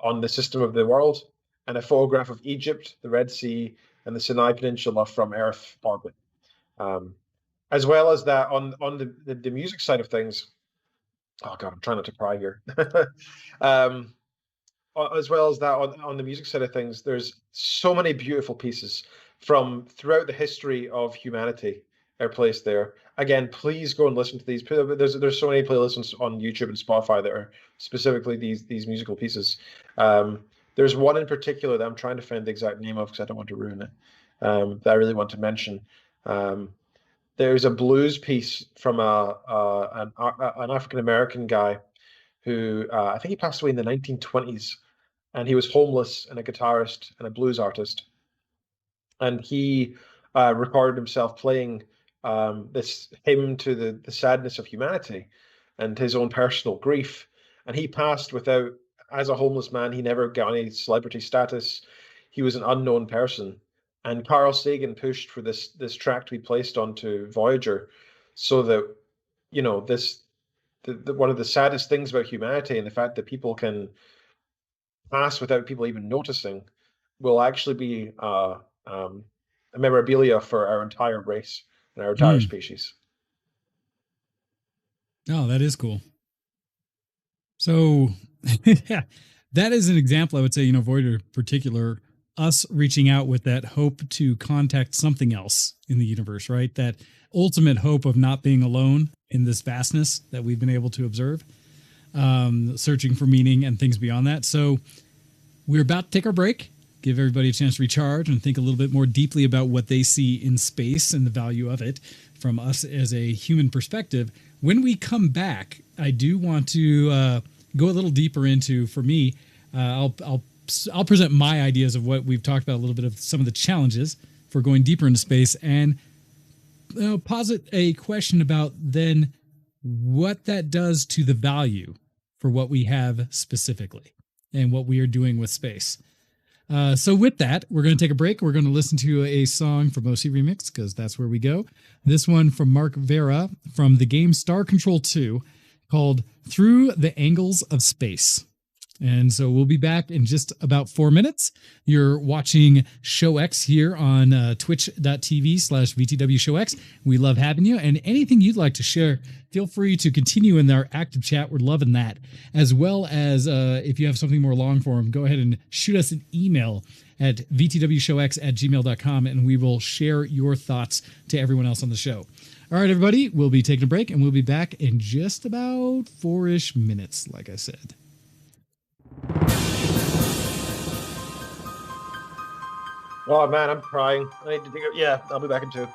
on the system of the world, and a photograph of Egypt, the Red Sea, and the Sinai Peninsula from Earth orbit. As well as that, on the music side of things, oh God, I'm trying not to cry here. As well as that, on the music side of things, there's so many beautiful pieces from throughout the history of humanity are placed there. Again, please go and listen to these. There's so many playlists on YouTube and Spotify that are specifically these musical pieces. There's one in particular that I'm trying to find the exact name of because I don't want to ruin it, that I really want to mention. There's a blues piece from an African-American guy who I think he passed away in the 1920s, and he was homeless and a guitarist and a blues artist. And he recorded himself playing this hymn to the sadness of humanity and his own personal grief. And he passed without, as a homeless man, he never got any celebrity status. He was an unknown person. And Carl Sagan pushed for this track to be placed onto Voyager so that, one of the saddest things about humanity and the fact that people can pass without people even noticing will actually be a memorabilia for our entire race and our entire species. Oh, that is cool. So yeah, that is an example, I would say, Voyager in particular, us reaching out with that hope to contact something else in the universe, right? That ultimate hope of not being alone in this vastness that we've been able to observe, searching for meaning and things beyond that. So we're about to take our break, give everybody a chance to recharge and think a little bit more deeply about what they see in space and the value of it from us as a human perspective. When we come back, I do want to go a little deeper into, for me, I'll present my ideas of what we've talked about, a little bit of some of the challenges for going deeper into space, and posit a question about then what that does to the value for what we have specifically and what we are doing with space. So with that, we're going to take a break. We're going to listen to a song from OC Remix because that's where we go. This one from Mark Vera from the game Star Control 2 called Through the Angles of Space. And so we'll be back in just about 4 minutes. You're watching Show X here on twitch.tv/vtwshowx. We love having you. And anything you'd like to share, feel free to continue in our active chat. We're loving that. As well as if you have something more long form, go ahead and shoot us an email at vtwshowx@gmail.com, and we will share your thoughts to everyone else on the show. All right, everybody, we'll be taking a break, and we'll be back in just about 4-ish minutes, like I said. Oh man, I'm crying. I need to think of, yeah, I'll be back in 2.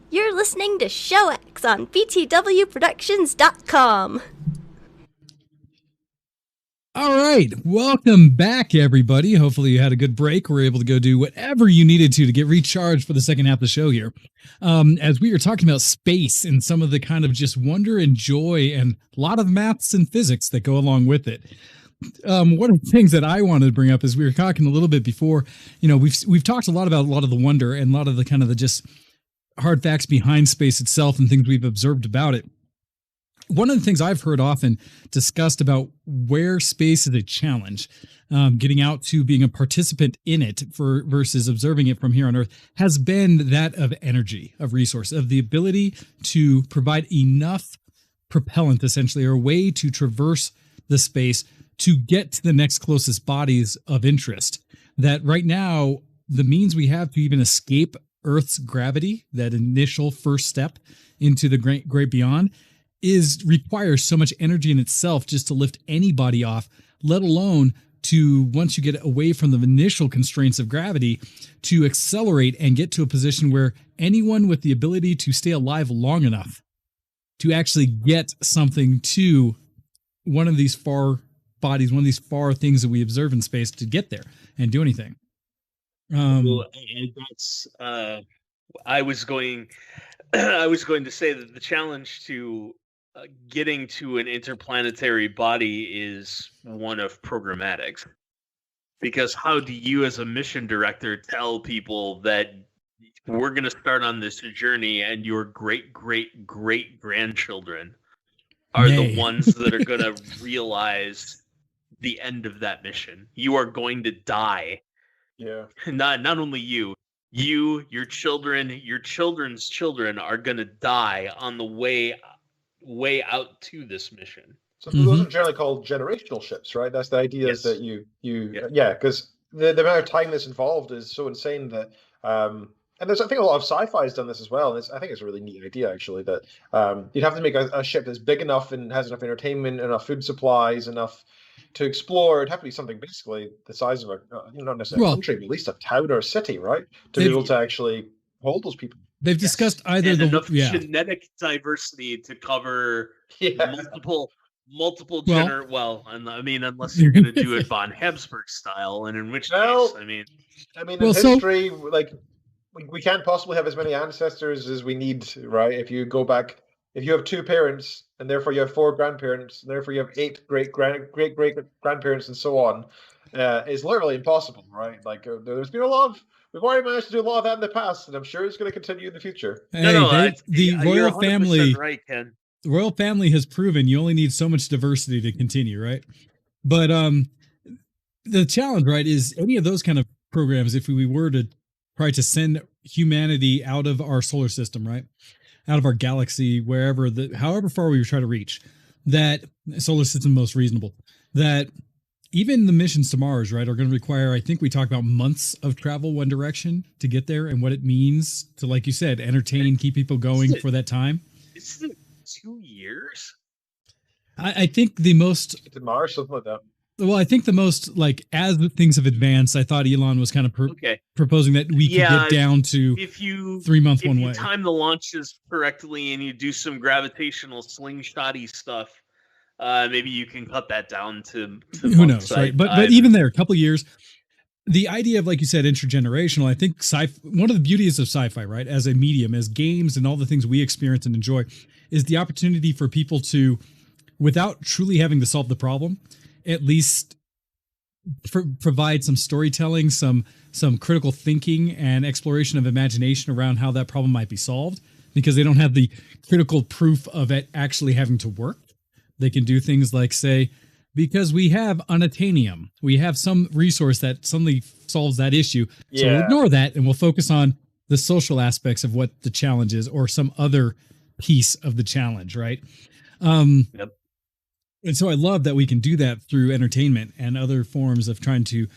You're listening to Show X on vtwproductions.com. All right, welcome back, everybody. Hopefully, you had a good break. We're able to go do whatever you needed to get recharged for the second half of the show here. As we were talking about space and some of the kind of just wonder and joy and a lot of maths and physics that go along with it. One of the things that I wanted to bring up is we were talking a little bit before. You know, we've talked a lot about a lot of the wonder and a lot of the kind of the just hard facts behind space itself and things we've observed about it. One of the things I've heard often discussed about where space is a challenge, getting out to being a participant in it versus observing it from here on Earth, has been that of energy, of resource, of the ability to provide enough propellant, essentially, or a way to traverse the space to get to the next closest bodies of interest. That right now, the means we have to even escape Earth's gravity, that initial first step into the great beyond, requires so much energy in itself just to lift anybody off, let alone to, once you get away from the initial constraints of gravity, to accelerate and get to a position where anyone with the ability to stay alive long enough to actually get something to one of these far bodies, one of these far things that we observe in space, to get there and do anything. Well, and that's I was going to say that the challenge to getting to an interplanetary body is one of programmatics. Because how do you, as a mission director, tell people that we're going to start on this journey and your great grandchildren are the ones that are going to realize the end of that mission? You are going to die. Yeah. Not only you, your children, your children's children are going to die on the way out to this mission. So those are generally called generational ships, right? That's the idea, is that because the amount of time that's involved is so insane that and there's, I think, a lot of sci-fi has done this as well. And I think it's a really neat idea, actually, that you'd have to make a ship that's big enough and has enough entertainment, enough food supplies, enough to explore. It'd have to be something basically the size of not necessarily a country, but at least a town or a city, right? To be able to actually hold those people. They've discussed either enough genetic diversity to cover multiple unless you're going to do it von Habsburg style, and in which case, in history, like we can't possibly have as many ancestors as we need, right? If you go back, if you have two parents, and therefore you have four grandparents, and therefore you have 8 great grandparents, and so on, it's literally impossible, right? Like there's been we've already managed to do a lot of that in the past, and I'm sure it's going to continue in the future. The royal family, right, Ken. The royal family has proven you only need so much diversity to continue, right? But the challenge, right, is any of those kind of programs, if we were to try to send humanity out of our solar system, right, out of our galaxy, however far we try to reach, that solar system most reasonable, that even the missions to Mars, right, are going to require, I think we talked about months of travel one direction to get there, and what it means to, like you said, entertain, keep people going for that time. Isn't it 2 years? I think the most to Mars, something like that. Well, I think the most, like, as things have advanced, I thought Elon was kind of proposing that we could get down to 3 months one way. If you time the launches correctly and you do some gravitational slingshotty stuff, maybe you can cut that down to who knows, right? But even there, a couple of years, the idea of, like you said, intergenerational, I think one of the beauties of sci-fi, right, as a medium, as games and all the things we experience and enjoy, is the opportunity for people to, without truly having to solve the problem, at least provide some storytelling, some critical thinking and exploration of imagination around how that problem might be solved, because they don't have the critical proof of it actually having to work. They can do things like say, because we have unobtainium, we have some resource that suddenly solves that issue. So we'll ignore that and we'll focus on the social aspects of what the challenge is, or some other piece of the challenge, right? Yep. And so I love that we can do that through entertainment and other forms of trying to,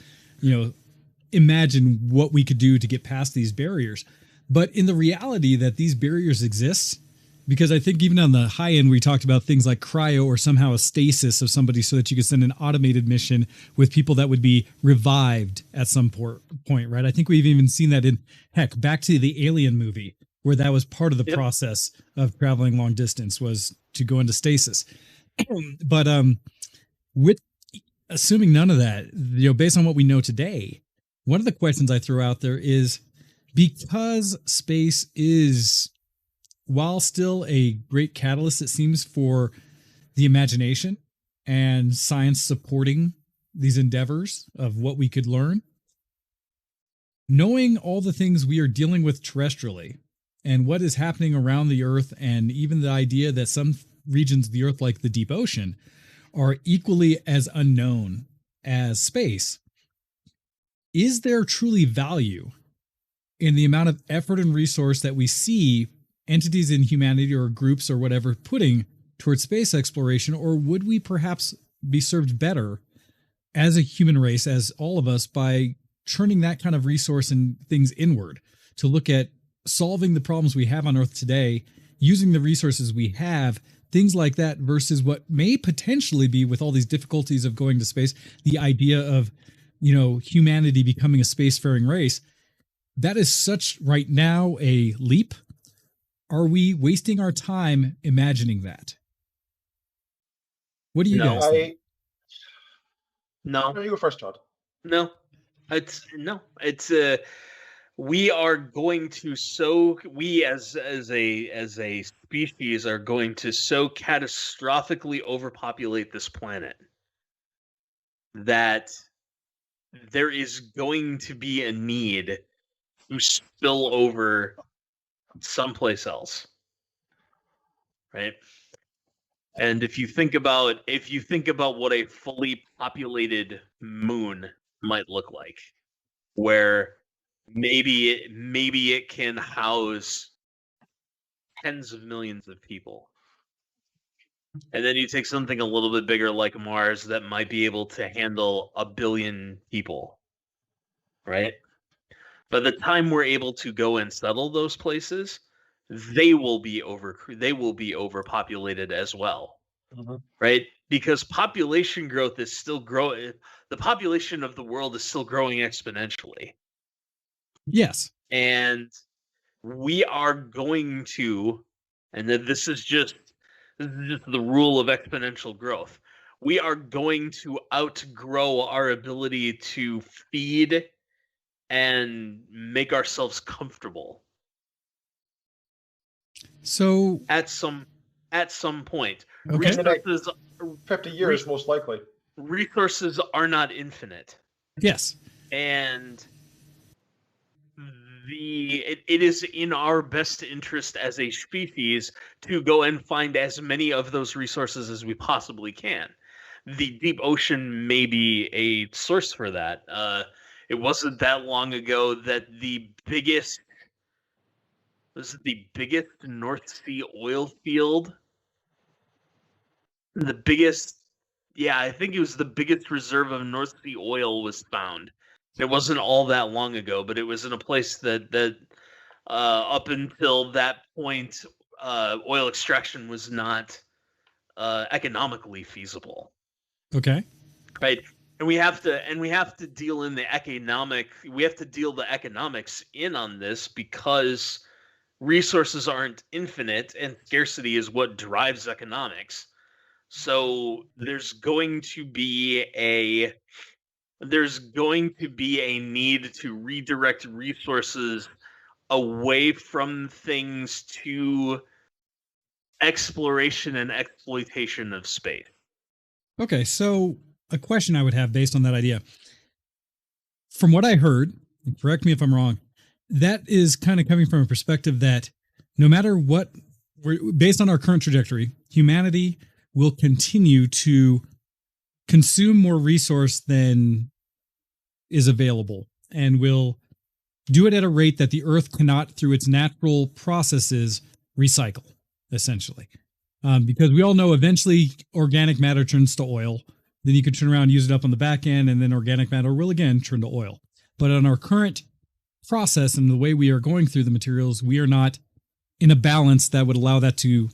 imagine what we could do to get past these barriers. But in the reality that these barriers exist, because I think even on the high end, we talked about things like cryo or somehow a stasis of somebody so that you could send an automated mission with people that would be revived at some point, right? I think we've even seen that in, back to the Alien movie, where that was part of the process of traveling long distance, was to go into stasis. But with assuming none of that, based on what we know today, one of the questions I throw out there is, because space is, while still a great catalyst, it seems, for the imagination and science supporting these endeavors of what we could learn, knowing all the things we are dealing with terrestrially and what is happening around the Earth, and even the idea that some regions of the Earth, like the deep ocean, are equally as unknown as space, is there truly value in the amount of effort and resource that we see entities in humanity or groups or whatever putting towards space exploration? Or would we perhaps be served better as a human race, as all of us, by churning that kind of resource and things inward to look at solving the problems we have on Earth today, using the resources we have, things like that, versus what may potentially be, with all these difficulties of going to space, the idea of, humanity becoming a spacefaring race. That is such right now a leap. Are we wasting our time imagining that? What do you guys think? No. You go first, Todd. No. It's we are going to we as a species are going to so catastrophically overpopulate this planet that there is going to be a need to spill over someplace else, right? And if you think about what a fully populated moon might look like, where maybe it can house tens of millions of people, and then you take something a little bit bigger like Mars that might be able to handle 1 billion people, right? By the time we're able to go and settle those places, they will be overpopulated as well, right? Because population growth is still growing. The population of the world is still growing exponentially. Yes. And we are going to, and this is just the rule of exponential growth. We are going to outgrow our ability to feed and make ourselves comfortable. So at some point, okay. Resources, 50 years most likely. Resources are not infinite. Yes. And it is in our best interest as a species to go and find as many of those resources as we possibly can. The deep ocean may be a source for that. It wasn't that long ago that the biggest North Sea oil field. I think it was the biggest reserve of North Sea oil was found. It wasn't all that long ago, but it was in a place that up until that point, oil extraction was not economically feasible. Okay. Right. And we have to deal the economics in on this, because resources aren't infinite and scarcity is what drives economics. So there's going to be a need to redirect resources away from things to exploration and exploitation of space. Okay, so a question I would have based on that idea. From what I heard, and correct me if I'm wrong, that is kind of coming from a perspective that no matter what, based on our current trajectory, humanity will continue to consume more resource than is available, and will do it at a rate that the Earth cannot, through its natural processes, recycle, essentially. Because we all know eventually organic matter turns to oil. Then you can turn around and use it up on the back end, and then organic matter will again turn to oil. But on our current process and the way we are going through the materials, we are not in a balance that would allow that to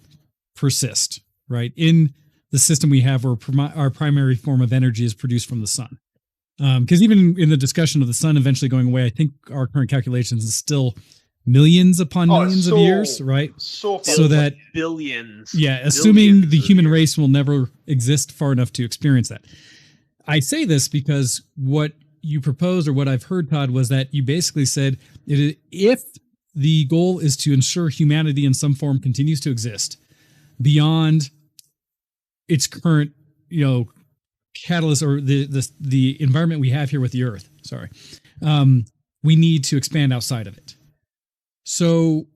persist, right? In the system we have, where our primary form of energy is produced from the sun. Because even in the discussion of the sun eventually going away, I think our current calculations is still millions upon millions of years, right? So that billions. Yeah, assuming the human race will never exist far enough to experience that. I say this because what you proposed, or what I've heard, Todd, was that you basically said if the goal is to ensure humanity in some form continues to exist beyond its current, catalyst, or the environment we have here with the Earth. Sorry, we need to expand outside of it. So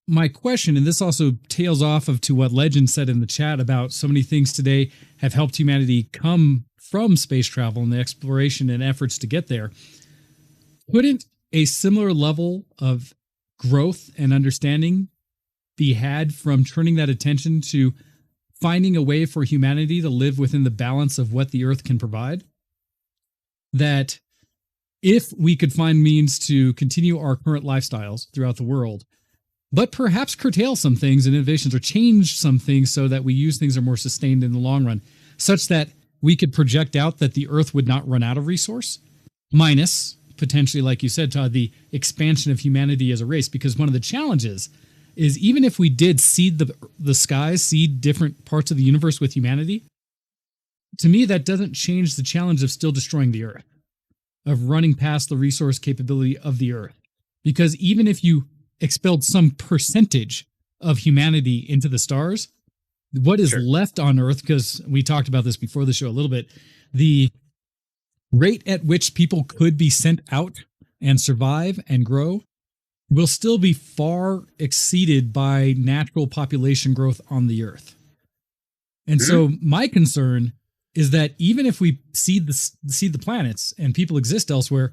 my question, and this also tails off of to what Legend said in the chat about so many things today have helped humanity come from space travel and the exploration and efforts to get there. Couldn't a similar level of growth and understanding be had from turning that attention to finding a way for humanity to live within the balance of what the Earth can provide? That if we could find means to continue our current lifestyles throughout the world, but perhaps curtail some things and innovations, or change some things so that we use things that are more sustained in the long run, such that we could project out that the Earth would not run out of resource, minus potentially, like you said, Todd, the expansion of humanity as a race. Because one of the challenges is, even if we did seed the skies, seed different parts of the universe with humanity, to me, that doesn't change the challenge of still destroying the Earth, of running past the resource capability of the Earth. Because even if you expelled some percentage of humanity into the stars, what is left on Earth, because we talked about this before the show a little bit, the rate at which people could be sent out and survive and grow will still be far exceeded by natural population growth on the Earth. And so my concern is that even if we seed the planets and people exist elsewhere,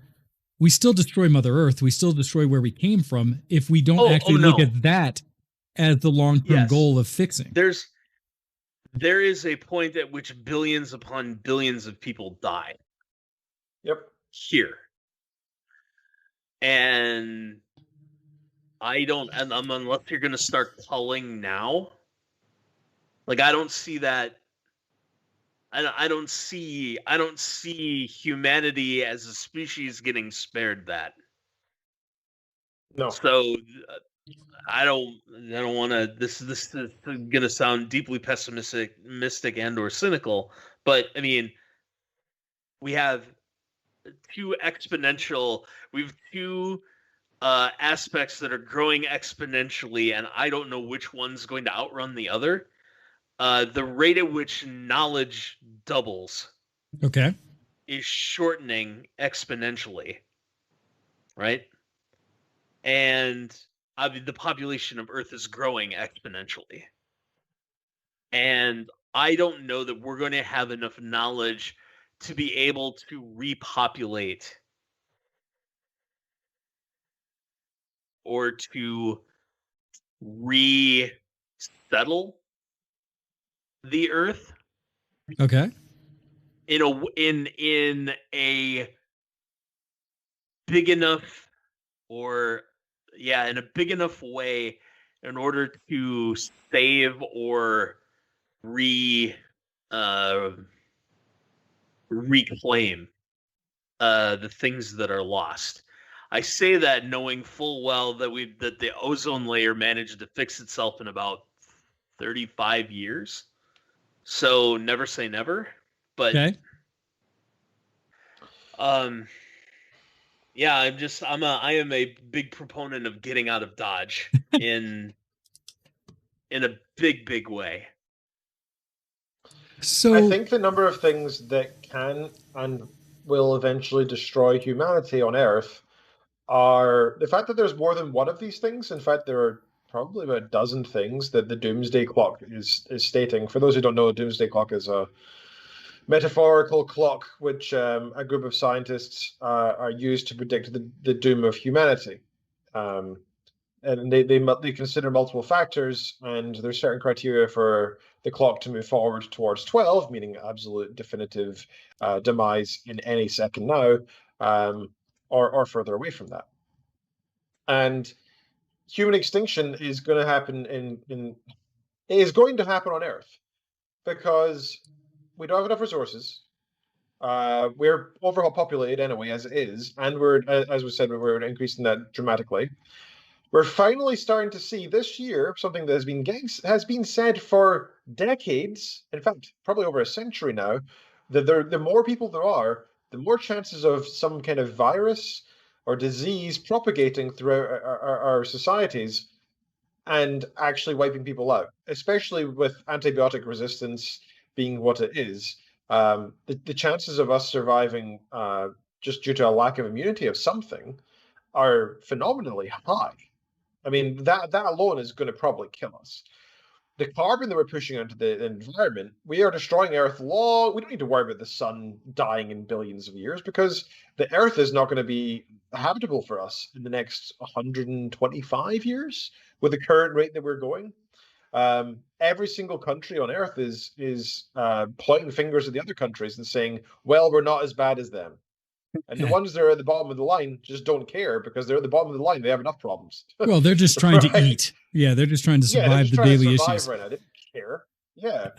we still destroy Mother Earth. We still destroy where we came from if we don't look at that as the long-term goal of fixing. There is a point at which billions upon billions of people die. Yep. Here. And unless you're going to start culling now, like, I don't see that. I don't see humanity as a species getting spared that. No. So I don't want to. This is going to sound deeply pessimistic, and/or cynical, but I mean, we have two aspects that are growing exponentially, and I don't know which one's going to outrun the other. The rate at which knowledge doubles, is shortening exponentially, right? And the population of Earth is growing exponentially. And I don't know that we're going to have enough knowledge to be able to repopulate or to resettle the Earth. Okay. In a big enough in a big enough way in order to save or reclaim the things that are lost. I say that knowing full well that the ozone layer managed to fix itself in about 35 years. So never say never, but yeah, I am a big proponent of getting out of Dodge in a big way. So I think the number of things that can and will eventually destroy humanity on Earth are the fact that there's more than one of these things. In fact, there are probably about a dozen things that the Doomsday Clock is stating. For those who don't know, the Doomsday Clock is a metaphorical clock which a group of scientists are used to predict the doom of humanity. And they consider multiple factors, and there's certain criteria for the clock to move forward towards 12, meaning absolute definitive demise in any second now, or further away from that. And human extinction is going to happen it is going to happen on Earth because we don't have enough resources. We're overpopulated anyway, as it is, and we're, as we said, we're increasing that dramatically. We're finally starting to see this year something that has been said for decades, in fact, probably over a century now, The more people there are, the more chances of some kind of virus or disease propagating throughout our societies and actually wiping people out, especially with antibiotic resistance being what it is. The chances of us surviving just due to a lack of immunity of something are phenomenally high. I mean, that alone is going to probably kill us. The carbon that we're pushing into the environment, we are destroying Earth long. We don't need to worry about the sun dying in billions of years because the Earth is not going to be habitable for us in the next 125 years with the current rate that we're going. Every single country on Earth is pointing fingers at the other countries and saying, "Well, we're not as bad as them." And the ones that are at the bottom of the line just don't care because they're at the bottom of the line. They have enough problems. Well, they're just trying to eat. Yeah, they're just trying to survive the daily issues. Right now. They don't care. Yeah.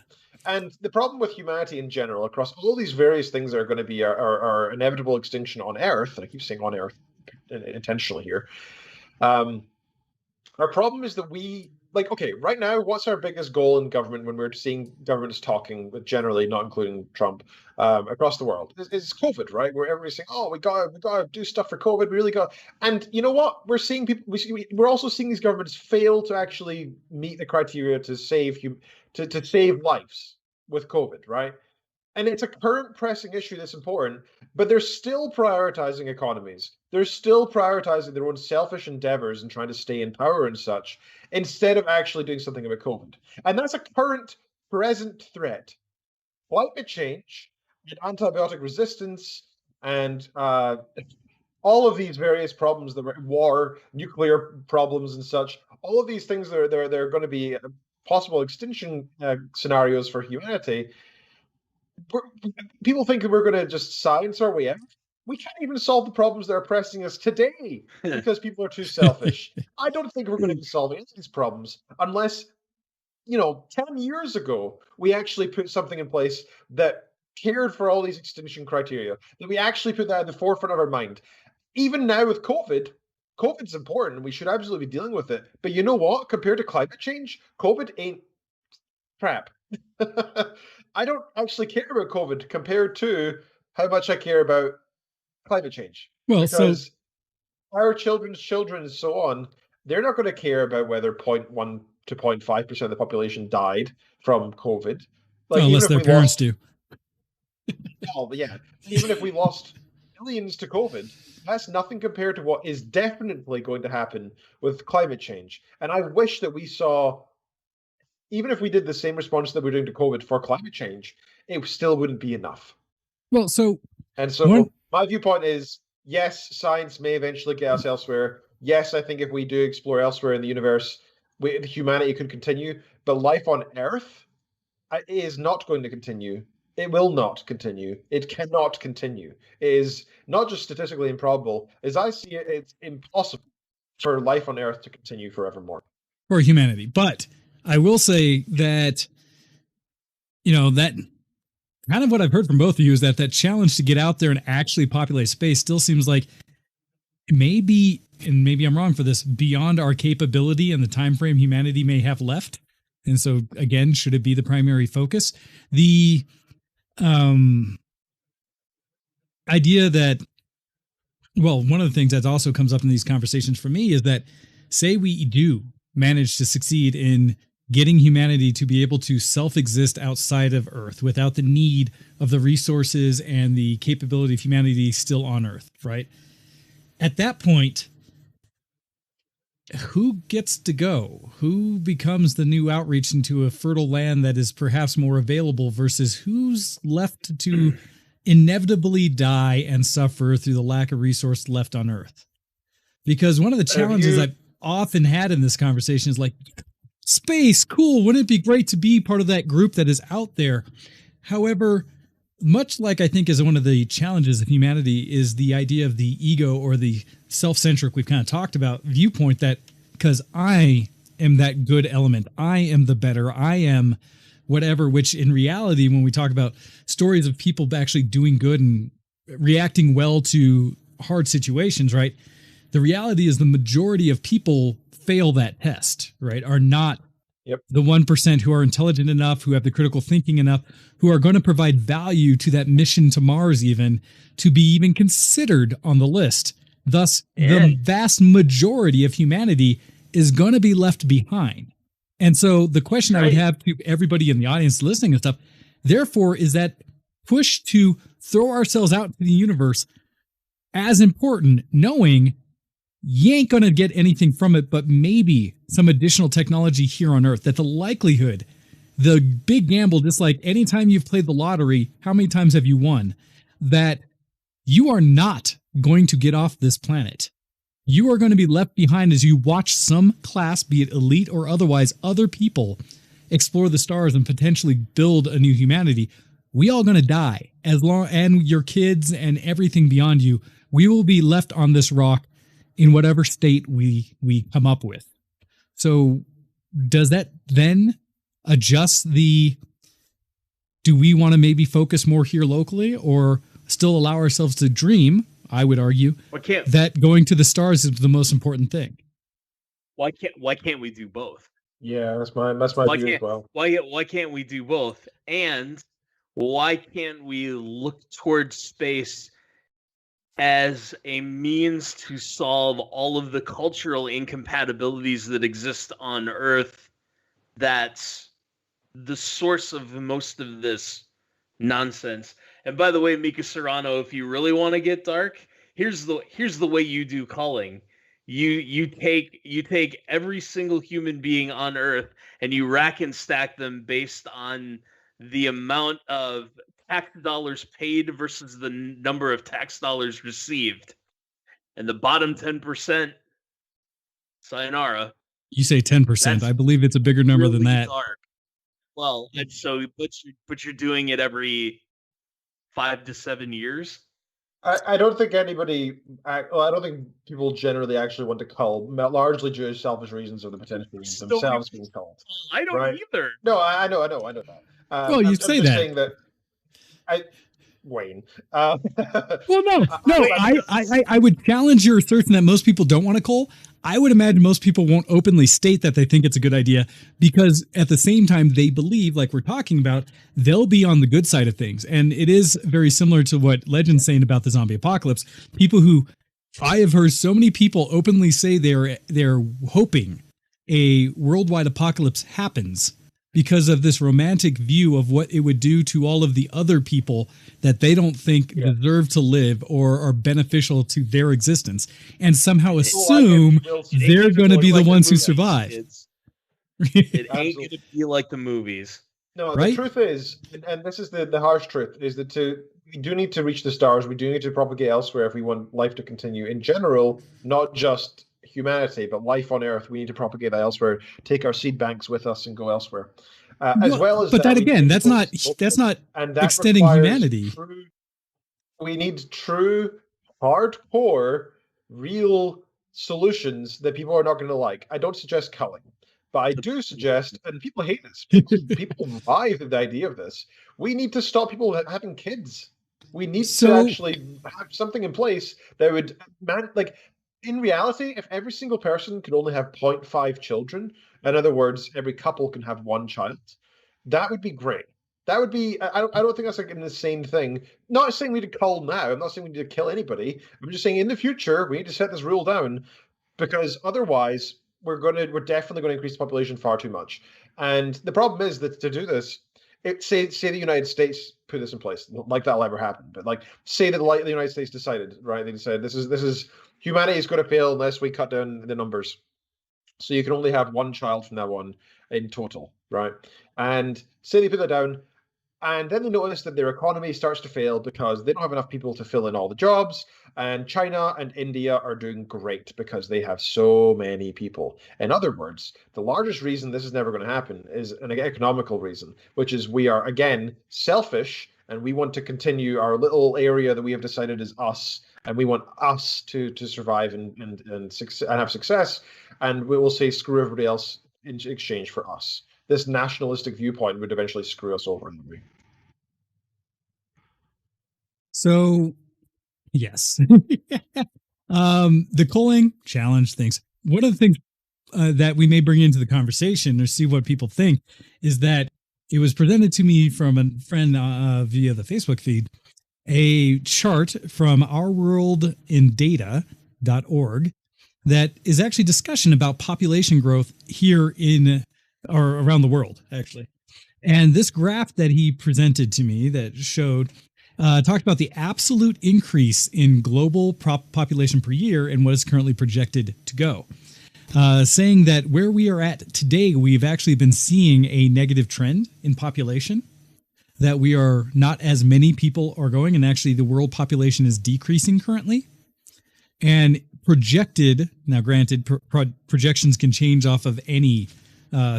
And the problem with humanity in general, across all these various things that are going to be our inevitable extinction on Earth, and I keep saying on Earth intentionally here, our problem is that okay, right now, what's our biggest goal in government when we're seeing governments talking, generally not including Trump, across the world? It's COVID, right? Where everybody's saying, "Oh, we gotta do stuff for COVID. We really got." And you know what? We're seeing people. We're also seeing these governments fail to actually meet the criteria to save lives with COVID, right? And it's a current pressing issue that's important, but they're still prioritizing economies. They're still prioritizing their own selfish endeavors and trying to stay in power and such, instead of actually doing something about COVID. And that's a current, present threat. Climate change, and antibiotic resistance, and all of these various problems, the war, nuclear problems and such, all of these things, they're going to be possible extinction scenarios for humanity. People think we're going to just science our way out. We can't even solve the problems that are pressing us today because people are too selfish. I don't think we're going to be solving any of these problems unless, 10 years ago, we actually put something in place that cared for all these extinction criteria, that we actually put that at the forefront of our mind. Even now with COVID's important and we should absolutely be dealing with it. But you know what? Compared to climate change, COVID ain't crap. I don't actually care about COVID compared to how much I care about climate change. Well, because our children's children and so on, they're not going to care about whether 0.1 to 0.5% of the population died from COVID. Unless their parents do. Oh, yeah. Even if we lost millions to COVID, that's nothing compared to what is definitely going to happen with climate change. And I wish that we saw, even if we did the same response that we're doing to COVID for climate change, it still wouldn't be enough. Well, my viewpoint is, yes, science may eventually get us elsewhere. Yes, I think if we do explore elsewhere in the universe, humanity could continue. But life on Earth is not going to continue. It will not continue. It cannot continue. It is not just statistically improbable. As I see it, it's impossible for life on Earth to continue forevermore. For humanity. But I will say that, that kind of what I've heard from both of you is that challenge to get out there and actually populate space still seems like maybe, and maybe I'm wrong for this, beyond our capability and the time frame humanity may have left. And so, again, should it be the primary focus? The idea that, well, one of the things that also comes up in these conversations for me is that, say we do manage to succeed in getting humanity to be able to self-exist outside of Earth without the need of the resources and the capability of humanity still on Earth, right? At that point, who gets to go? Who becomes the new outreach into a fertile land that is perhaps more available versus who's left to inevitably die and suffer through the lack of resource left on Earth? Because one of the challenges I've often had in this conversation is like, space, cool. Wouldn't it be great to be part of that group that is out there? However, much like I think is one of the challenges of humanity is the idea of the ego or the self-centric we've kind of talked about viewpoint that because I am that good element, I am the better, I am whatever, which in reality, when we talk about stories of people actually doing good and reacting well to hard situations, right? The reality is the majority of people fail that test, right? Are not Yep. The 1% who are intelligent enough, who have the critical thinking enough, who are going to provide value to that mission to Mars, even to be even considered on the list. Thus, the vast majority of humanity is going to be left behind. And so the question I would have to everybody in the audience listening and stuff, therefore, is that push to throw ourselves out into the universe as important, knowing you ain't going to get anything from it, but maybe some additional technology here on Earth, that the likelihood, the big gamble, just like anytime you've played the lottery, how many times have you won, that you are not going to get off this planet. You are going to be left behind as you watch some class, be it elite or otherwise, other people explore the stars and potentially build a new humanity. We all going to die, as long, and your kids and everything beyond you. We will be left on this rock in whatever state we come up with. So does that then adjust the, do we want to maybe focus more here locally, or still allow ourselves to dream? I would argue that going to the stars is the most important thing. Why can't we do both? Yeah, that's my view as well. Why can't we do both? And why can't we look towards space as a means to solve all of the cultural incompatibilities that exist on Earth? That's the source of most of this nonsense. And by the way, Mika Serrano, if you really want to get dark, here's the way you do culling. You take every single human being on Earth and you rack and stack them based on the amount of tax dollars paid versus the number of tax dollars received. And the bottom 10%, sayonara. You say 10%. I believe it's a bigger number than that. Dark. Well, and so but you're doing it every 5 to 7 years. I don't think anybody. I don't think people generally actually want to cull, largely due to selfish reasons or the potential reasons themselves being culled. I don't either. No, I know that. Well, you say that. Saying that. Wayne. Well, no. I would challenge your assertion that most people don't want to cull. I would imagine most people won't openly state that they think it's a good idea, because at the same time they believe, like we're talking about, they'll be on the good side of things. And it is very similar to what Legend's saying about the zombie apocalypse. People who, I have heard so many people openly say they're hoping a worldwide apocalypse happens because of this romantic view of what it would do to all of the other people that they don't think deserve to live or are beneficial to their existence, and somehow assume they're going to be the ones who survive. It ain't going to be like the movies. No, the truth is, and this is the harsh truth, is that we do need to reach the stars. We do need to propagate elsewhere if we want life to continue. In general, not just humanity, but life on Earth, we need to propagate that elsewhere, take our seed banks with us and go elsewhere. As well as but that again, that's not extending humanity. We need true, hardcore, real solutions that people are not going to like. I don't suggest culling, but I do suggest, and people hate this, people writhe at the idea of this, we need to stop people having kids. We need to actually have something in place that would, in reality, if every single person could only have 0.5 children, in other words, every couple can have one child, that would be great. That would be, I don't think that's like an insane thing. Not saying we need to cull now. I'm not saying we need to kill anybody. I'm just saying in the future, we need to set this rule down, because otherwise we're definitely going to increase the population far too much. And the problem is that to do this, say the United States put this in place, like that'll ever happen. But like, say that the United States decided, right? They said this is humanity is going to fail unless we cut down the numbers. So you can only have one child from now on in total, right? And say they put that down, and then they notice that their economy starts to fail because they don't have enough people to fill in all the jobs. And China and India are doing great because they have so many people. In other words, the largest reason this is never going to happen is an economical reason, which is we are, again, selfish, and we want to continue our little area that we have decided is us, and we want us to survive and have success, and we will say screw everybody else in exchange for us. This nationalistic viewpoint would eventually screw us over. So, yes. The culling challenge things. One of the things that we may bring into the conversation or see what people think is that it was presented to me from a friend via the Facebook feed, a chart from ourworldindata.org that is actually discussion about population growth here in or around the world, actually. And this graph that he presented to me that showed talked about the absolute increase in global population per year and what is currently projected to go. Saying that where we are at today, we've actually been seeing a negative trend in population, that we are not as many people are going, and actually the world population is decreasing currently. And projected, now granted, projections can change off of any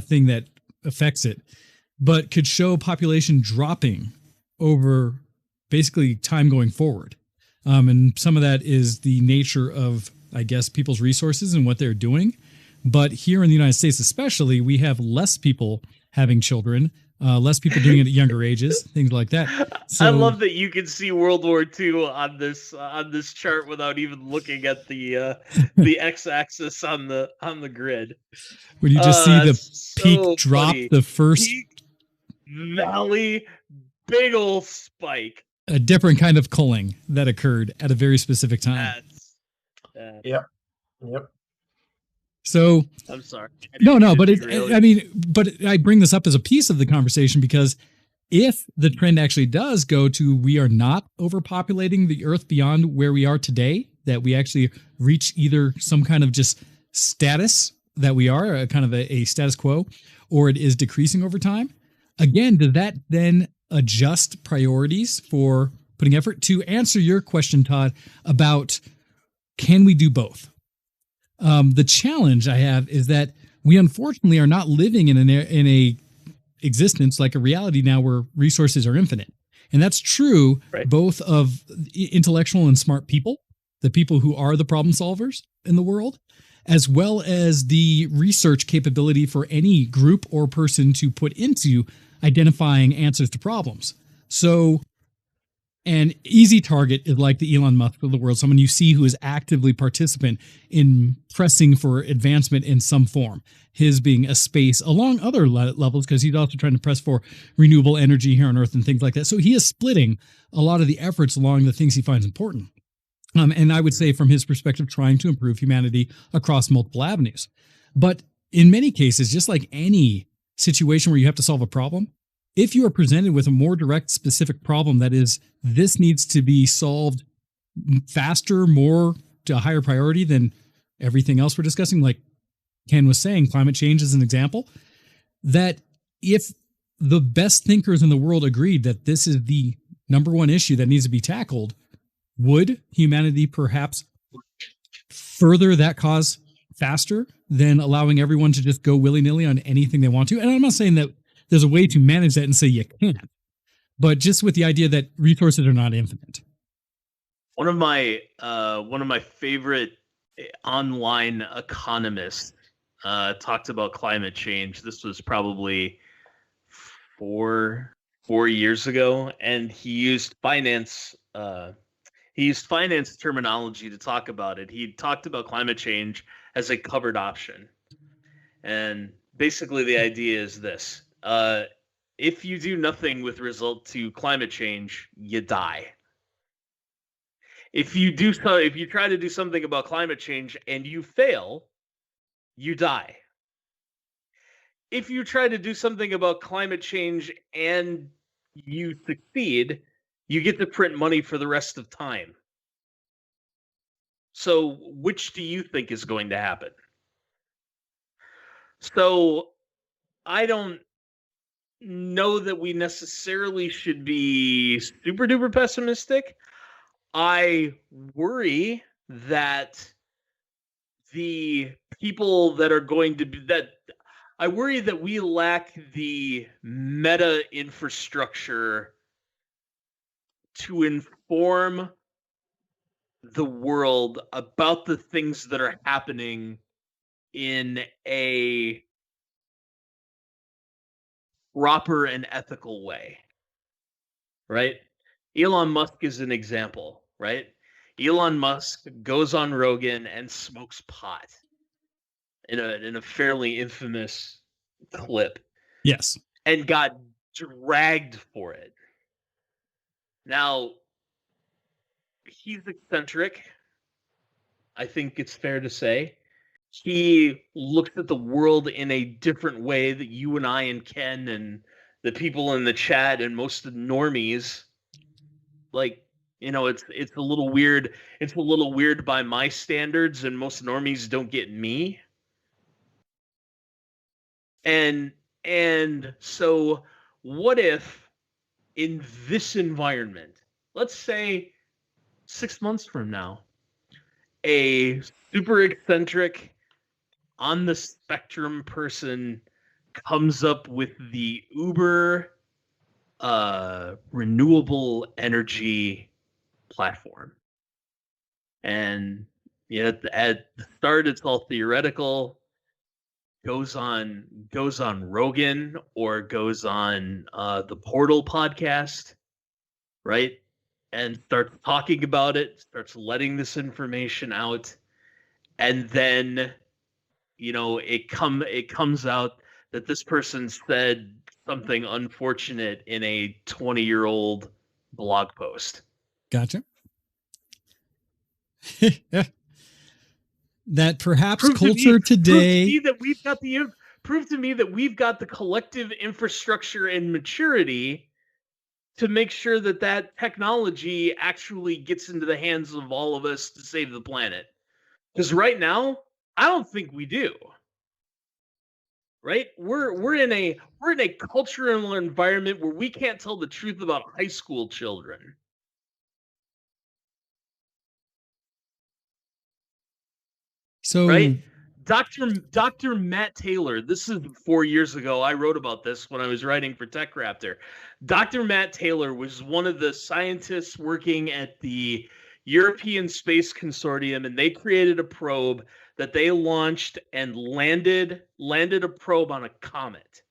thing that affects it, but could show population dropping over basically time going forward. And some of that is the nature of, I guess, people's resources and what they're doing. But here in the United States especially, we have less people having children, less people doing it at younger ages, things like that. So, I love that you can see World War II on this chart without even looking at the x-axis on the grid. When you just see the peak so drop, funny. the first peak, valley, big old spike. A different kind of culling that occurred at a very specific time. Yep. So I'm sorry. No, but but I bring this up as a piece of the conversation because if the trend actually does go to we are not overpopulating the Earth beyond where we are today, that we actually reach either some kind of just status that we are, a kind of a status quo, or it is decreasing over time, again, does that then adjust priorities for putting effort? To answer your question, Todd, about can we do both? The challenge I have is that we unfortunately are not living in a existence like a reality now where resources are infinite. And that's true both of intellectual and smart people, the people who are the problem solvers in the world, as well as the research capability for any group or person to put into identifying answers to problems. So an easy target is like the Elon Musk of the world, someone you see who is actively participant in pressing for advancement in some form. His being a space along other levels, because he's also trying to press for renewable energy here on Earth and things like that. So he is splitting a lot of the efforts along the things he finds important. And I would say from his perspective, trying to improve humanity across multiple avenues. But in many cases, just like any situation where you have to solve a problem, if you are presented with a more direct, specific problem that is, this needs to be solved faster, more to a higher priority than everything else we're discussing, like Ken was saying, climate change is an example, that if the best thinkers in the world agreed that this is the number one issue that needs to be tackled, would humanity perhaps further that cause faster than allowing everyone to just go willy-nilly on anything they want to? And I'm not saying that there's a way to manage that and say you can't, but just with the idea that resources are not infinite. One of my favorite online economists talked about climate change. This was probably four years ago, and he used finance terminology to talk about it. He talked about climate change as a covered option, and basically the idea is this: if you do nothing with result to climate change, you die. If you try to do something about climate change and you fail, you die. If you try to do something about climate change and you succeed, you get to print money for the rest of time. So which do you think is going to happen? So I don't know that we necessarily should be super duper pessimistic. I worry that the people that are going to be I worry that we lack the meta infrastructure to inform the world about the things that are happening in a proper and ethical way, right? Elon Musk is an example, right? Elon Musk goes on Rogan and smokes pot. in a fairly infamous clip. Yes. And got dragged for it. Now, he's eccentric. I think it's fair to say. He looks at the world in a different way that you and I and Ken and the people in the chat and most of the normies, like, it's a little weird. It's a little weird by my standards, and most normies don't get me. And so what if in this environment, let's say 6 months from now, a super eccentric on the spectrum person comes up with the uber renewable energy platform. And at the start, it's all theoretical. Goes on Rogan or goes on the Portal podcast, right? And starts talking about it, starts letting this information out, and then it comes out that this person said something unfortunate in a 20-year-old blog post. Gotcha. That perhaps culture today prove to me that we've got the collective infrastructure and maturity to make sure that technology actually gets into the hands of all of us to save the planet. Because right now, I don't think we do. Right? We're in a cultural environment where we can't tell the truth about high school children. So, right? Dr. Matt Taylor, this is 4 years ago. I wrote about this when I was writing for Tech Raptor. Dr. Matt Taylor was one of the scientists working at the European Space Consortium, and they created a probe that they launched and landed a probe on a comet.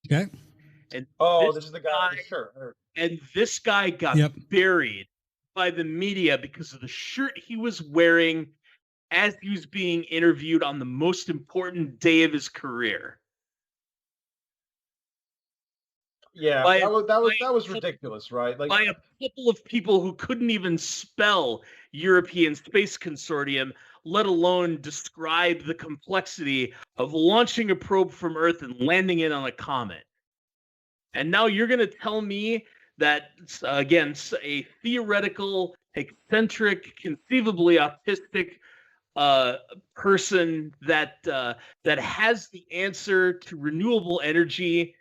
Okay. And this is the guy. Sure. And this guy got buried by the media because of the shirt he was wearing as he was being interviewed on the most important day of his career. Yeah, that was ridiculous, right? Like, by a couple of people who couldn't even spell European Space Consortium, let alone describe the complexity of launching a probe from Earth and landing it on a comet. And now you're going to tell me that, again, a theoretical, eccentric, conceivably autistic person that has the answer to renewable energy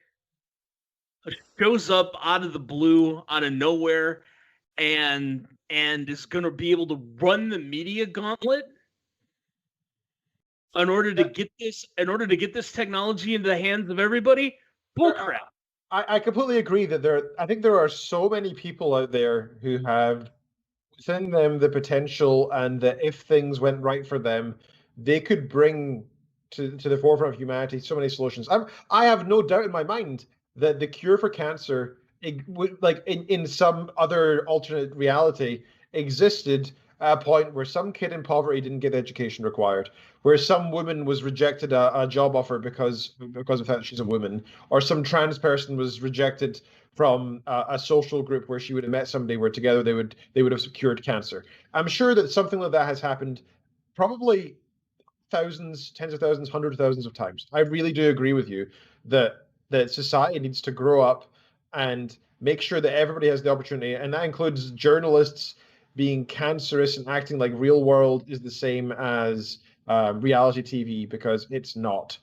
shows up out of the blue, out of nowhere, and is going to be able to run the media gauntlet in order to get this technology into the hands of everybody. Bullcrap. I completely agree that I think there are so many people out there who have within them the potential, and that if things went right for them, they could bring to the forefront of humanity so many solutions. I have no doubt in my mind that the cure for cancer, like in some other alternate reality, existed at a point where some kid in poverty didn't get the education required, where some woman was rejected a job offer because of the fact that she's a woman, or some trans person was rejected from a social group where she would have met somebody where together they would have cured cancer. I'm sure that something like that has happened probably thousands, tens of thousands, hundreds of thousands of times. I really do agree with you that society needs to grow up and make sure that everybody has the opportunity, and that includes journalists being cancerous and acting like real world is the same as reality TV, because it's not.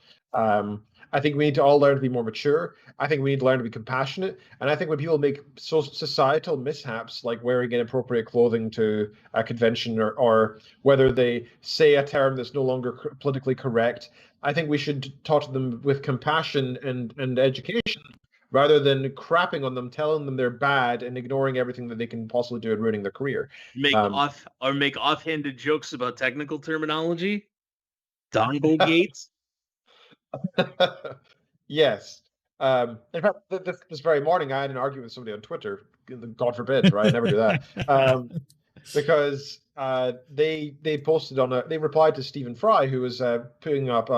I think we need to all learn to be more mature. I think we need to learn to be compassionate. And I think when people make societal mishaps, like wearing inappropriate clothing to a convention, or whether they say a term that's no longer politically correct, I think we should talk to them with compassion and education, rather than crapping on them, telling them they're bad, and ignoring everything that they can possibly do and ruining their career. Make offhanded jokes about technical terminology. Dongle gates. Yes. In fact, this very morning, I had an argument with somebody on Twitter. God forbid, right? I never do that. because they posted they replied to Stephen Fry, who was putting up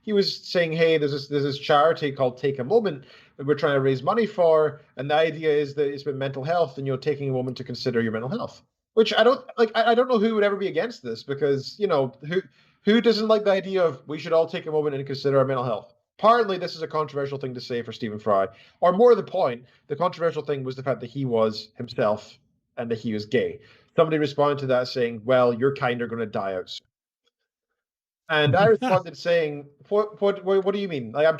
he was saying, hey, there's this charity called Take a Moment that we're trying to raise money for, and the idea is that it's with mental health, and you're taking a moment to consider your mental health. Which I don't like. I don't know who would ever be against this, because who doesn't like the idea of we should all take a moment and consider our mental health. Partly, this is a controversial thing to say for Stephen Fry, or more to the point, the controversial thing was the fact that he was himself and that he was gay. Somebody responded to that saying, "Well, your kind are going to die out soon." And I responded saying, "What do you mean? Like,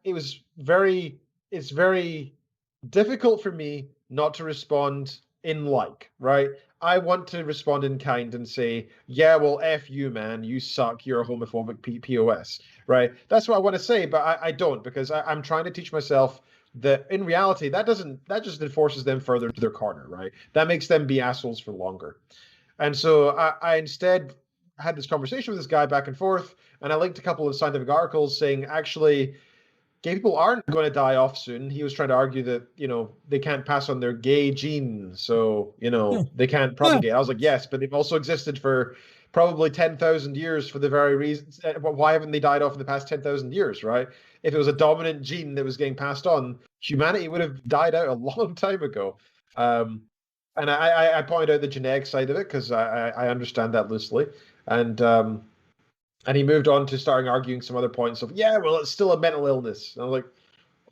it's very difficult for me not to respond in like, right? I want to respond in kind and say, yeah, well, F you, man, you suck, you're a homophobic POS, right? That's what I want to say, but I don't, because I'm trying to teach myself that in reality, that just enforces them further to their corner, right? That makes them be assholes for longer. And so I instead had this conversation with this guy back and forth, and I linked a couple of scientific articles saying, actually, gay people aren't going to die off soon. He was trying to argue that, they can't pass on their gay gene, so, they can't propagate. I was like, yes, but they've also existed for probably 10,000 years for the very reason. Why haven't they died off in the past 10,000 years, right? If it was a dominant gene that was getting passed on, humanity would have died out a long time ago. And I pointed out the genetic side of it because I understand that loosely. And he moved on to starting arguing some other points of, yeah, well, it's still a mental illness. And I was like,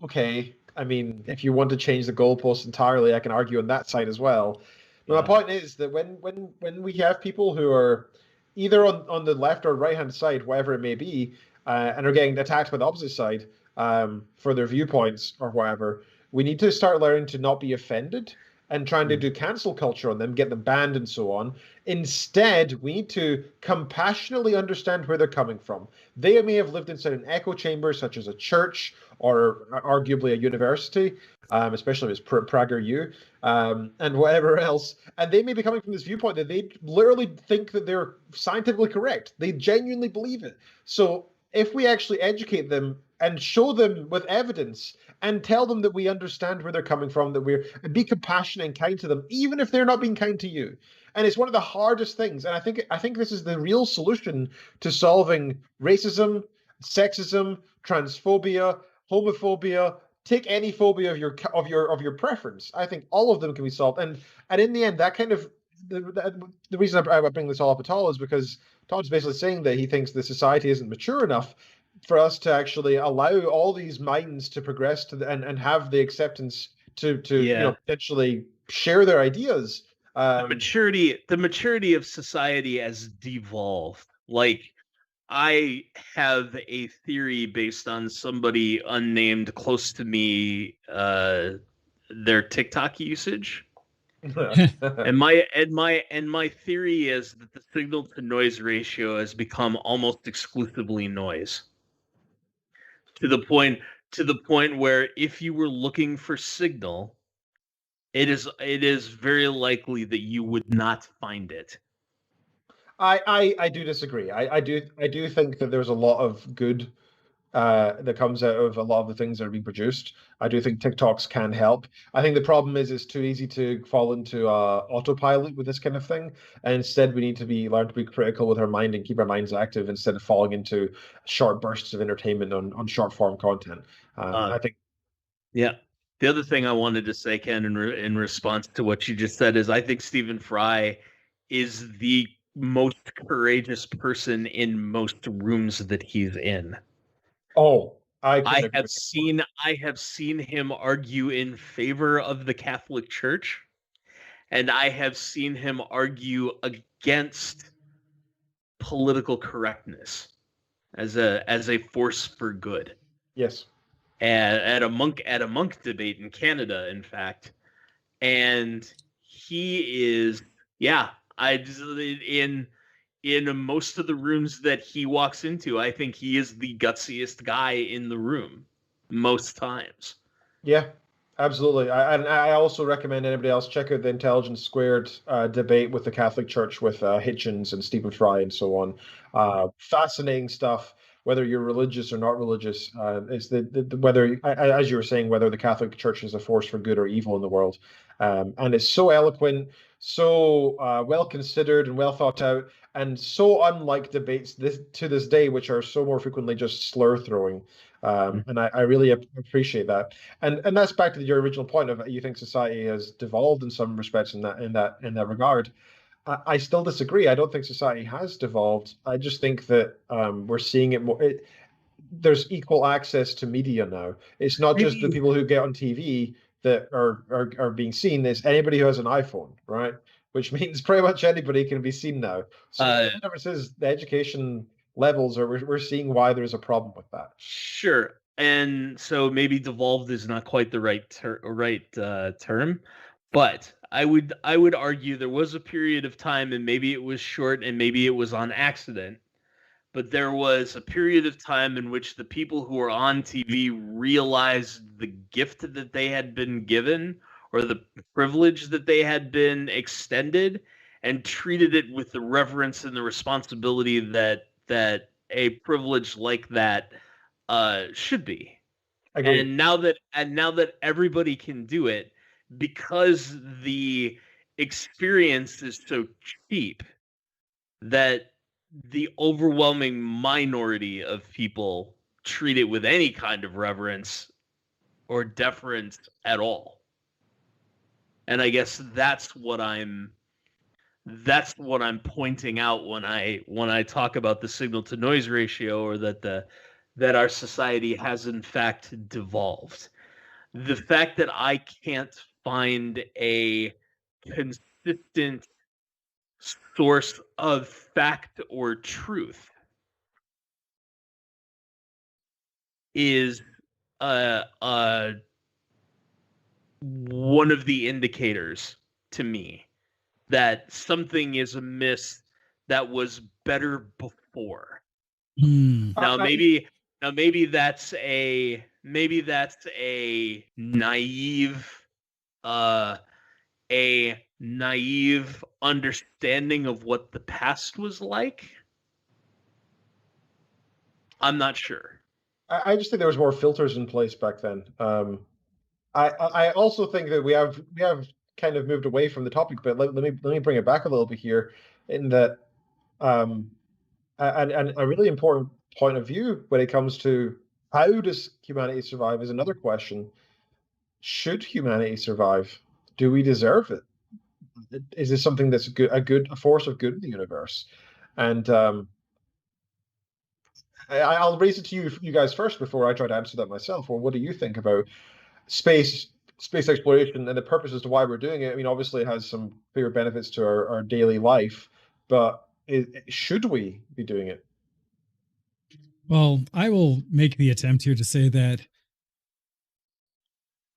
okay, I mean, if you want to change the goalposts entirely, I can argue on that side as well. But my point is that when we have people who are either on the left or right hand side, whatever it may be, and are getting attacked by the opposite side for their viewpoints or whatever, we need to start learning to not be offended and trying to do cancel culture on them, get them banned and so on. Instead, we need to compassionately understand where they're coming from. They may have lived inside an echo chamber, such as a church or arguably a university, especially if it's Prager U, and whatever else. And they may be coming from this viewpoint that they literally think that they're scientifically correct. They genuinely believe it. So if we actually educate them and show them with evidence and tell them that we understand where they're coming from, and be compassionate and kind to them, even if they're not being kind to you. And it's one of the hardest things. And I think this is the real solution to solving racism, sexism, transphobia, homophobia. Take any phobia of your preference. I think all of them can be solved. And in the end, that kind of the reason I bring this all up at all is because Tom's basically saying that he thinks the society isn't mature enough for us to actually allow all these minds to progress and have the acceptance to potentially share their ideas. The maturity of society has devolved. Like, I have a theory based on somebody unnamed close to me, their TikTok usage. and my theory is that the signal to noise ratio has become almost exclusively noise. To the point where if you were looking for signal, it is very likely that you would not find it. I do disagree. I do think that there's a lot of good that comes out of a lot of the things that are being produced. I do think TikToks can help. I think the problem is it's too easy to fall into autopilot with this kind of thing. And instead, we need to learn to be critical with our mind and keep our minds active instead of falling into short bursts of entertainment on short form content. I think. Yeah. The other thing I wanted to say, Ken, in response to what you just said, is I think Stephen Fry is the most courageous person in most rooms that he's in. Oh, I have seen him argue in favor of the Catholic Church, and I have seen him argue against political correctness as a force for good. Yes. At a monk debate in Canada, in fact, and he is in most of the rooms that he walks into, I think he is the gutsiest guy in the room most times. Yeah, absolutely. I also recommend anybody else check out the Intelligence Squared debate with the Catholic Church with Hitchens and Stephen Fry and so on. Fascinating stuff. whether you're religious or not religious. It's the whether, as you were saying, whether the Catholic Church is a force for good or evil in the world. And it's so eloquent, so well considered and well thought out, and so unlike debates to this day, which are so more frequently just slur throwing. And I really appreciate that. And that's back to your original point of you think society has devolved in some respects in that regard. I still disagree. I don't think society has devolved. I just think that we're seeing it more. There's equal access to media now. It's not just the people who get on TV that are being seen. It's anybody who has an iPhone, right? Which means pretty much anybody can be seen now. So the difference is the education levels, or we're seeing why there's a problem with that. Sure. And so maybe devolved is not quite the right term, but I would argue there was a period of time, and maybe it was short and maybe it was on accident, but there was a period of time in which the people who were on TV realized the gift that they had been given, or the privilege that they had been extended, and treated it with the reverence and the responsibility that a privilege like that should be. Agreed. And now that everybody can do it, because the experience is so cheap, that the overwhelming minority of people treat it with any kind of reverence or deference at all. And I guess that's what I'm pointing out when I talk about the signal to noise ratio, or that our society has in fact devolved. The fact that I can't find a consistent source of fact or truth is one of the indicators to me that something is amiss that was better before. Now maybe that's a naive understanding of what the past was like. I'm not sure. I just think there was more filters in place back then. I also think that we have kind of moved away from the topic, but let me bring it back a little bit here, in that and a really important point of view when it comes to how does humanity survive is another question. Should humanity survive? Do we deserve it? Is this something that's a force of good in the universe? And I'll raise it to you guys first before I try to answer that myself. Well, what do you think about space exploration and the purpose as to why we're doing it? I mean, obviously it has some clear benefits to our daily life, but should we be doing it? Well, I will make the attempt here to say that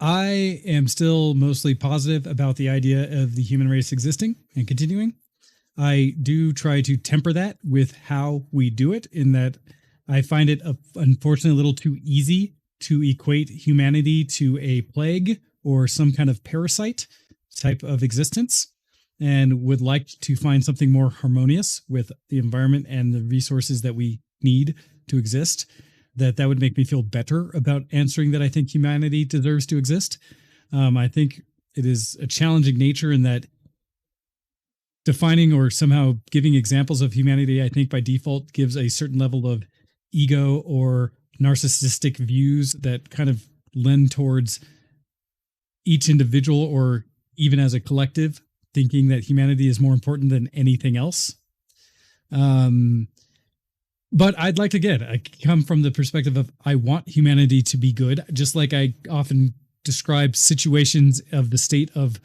I am still mostly positive about the idea of the human race existing and continuing. I do try to temper that with how we do it, in that I find it unfortunately a little too easy to equate humanity to a plague or some kind of parasite type of existence, and would like to find something more harmonious with the environment and the resources that we need to exist. That would make me feel better about answering that I think humanity deserves to exist. I think it is a challenging nature in that defining or somehow giving examples of humanity, I think by default gives a certain level of ego or narcissistic views that kind of lend towards each individual, or even as a collective, thinking that humanity is more important than anything else. But I'd like to I come from the perspective of I want humanity to be good, just like I often describe situations of the state of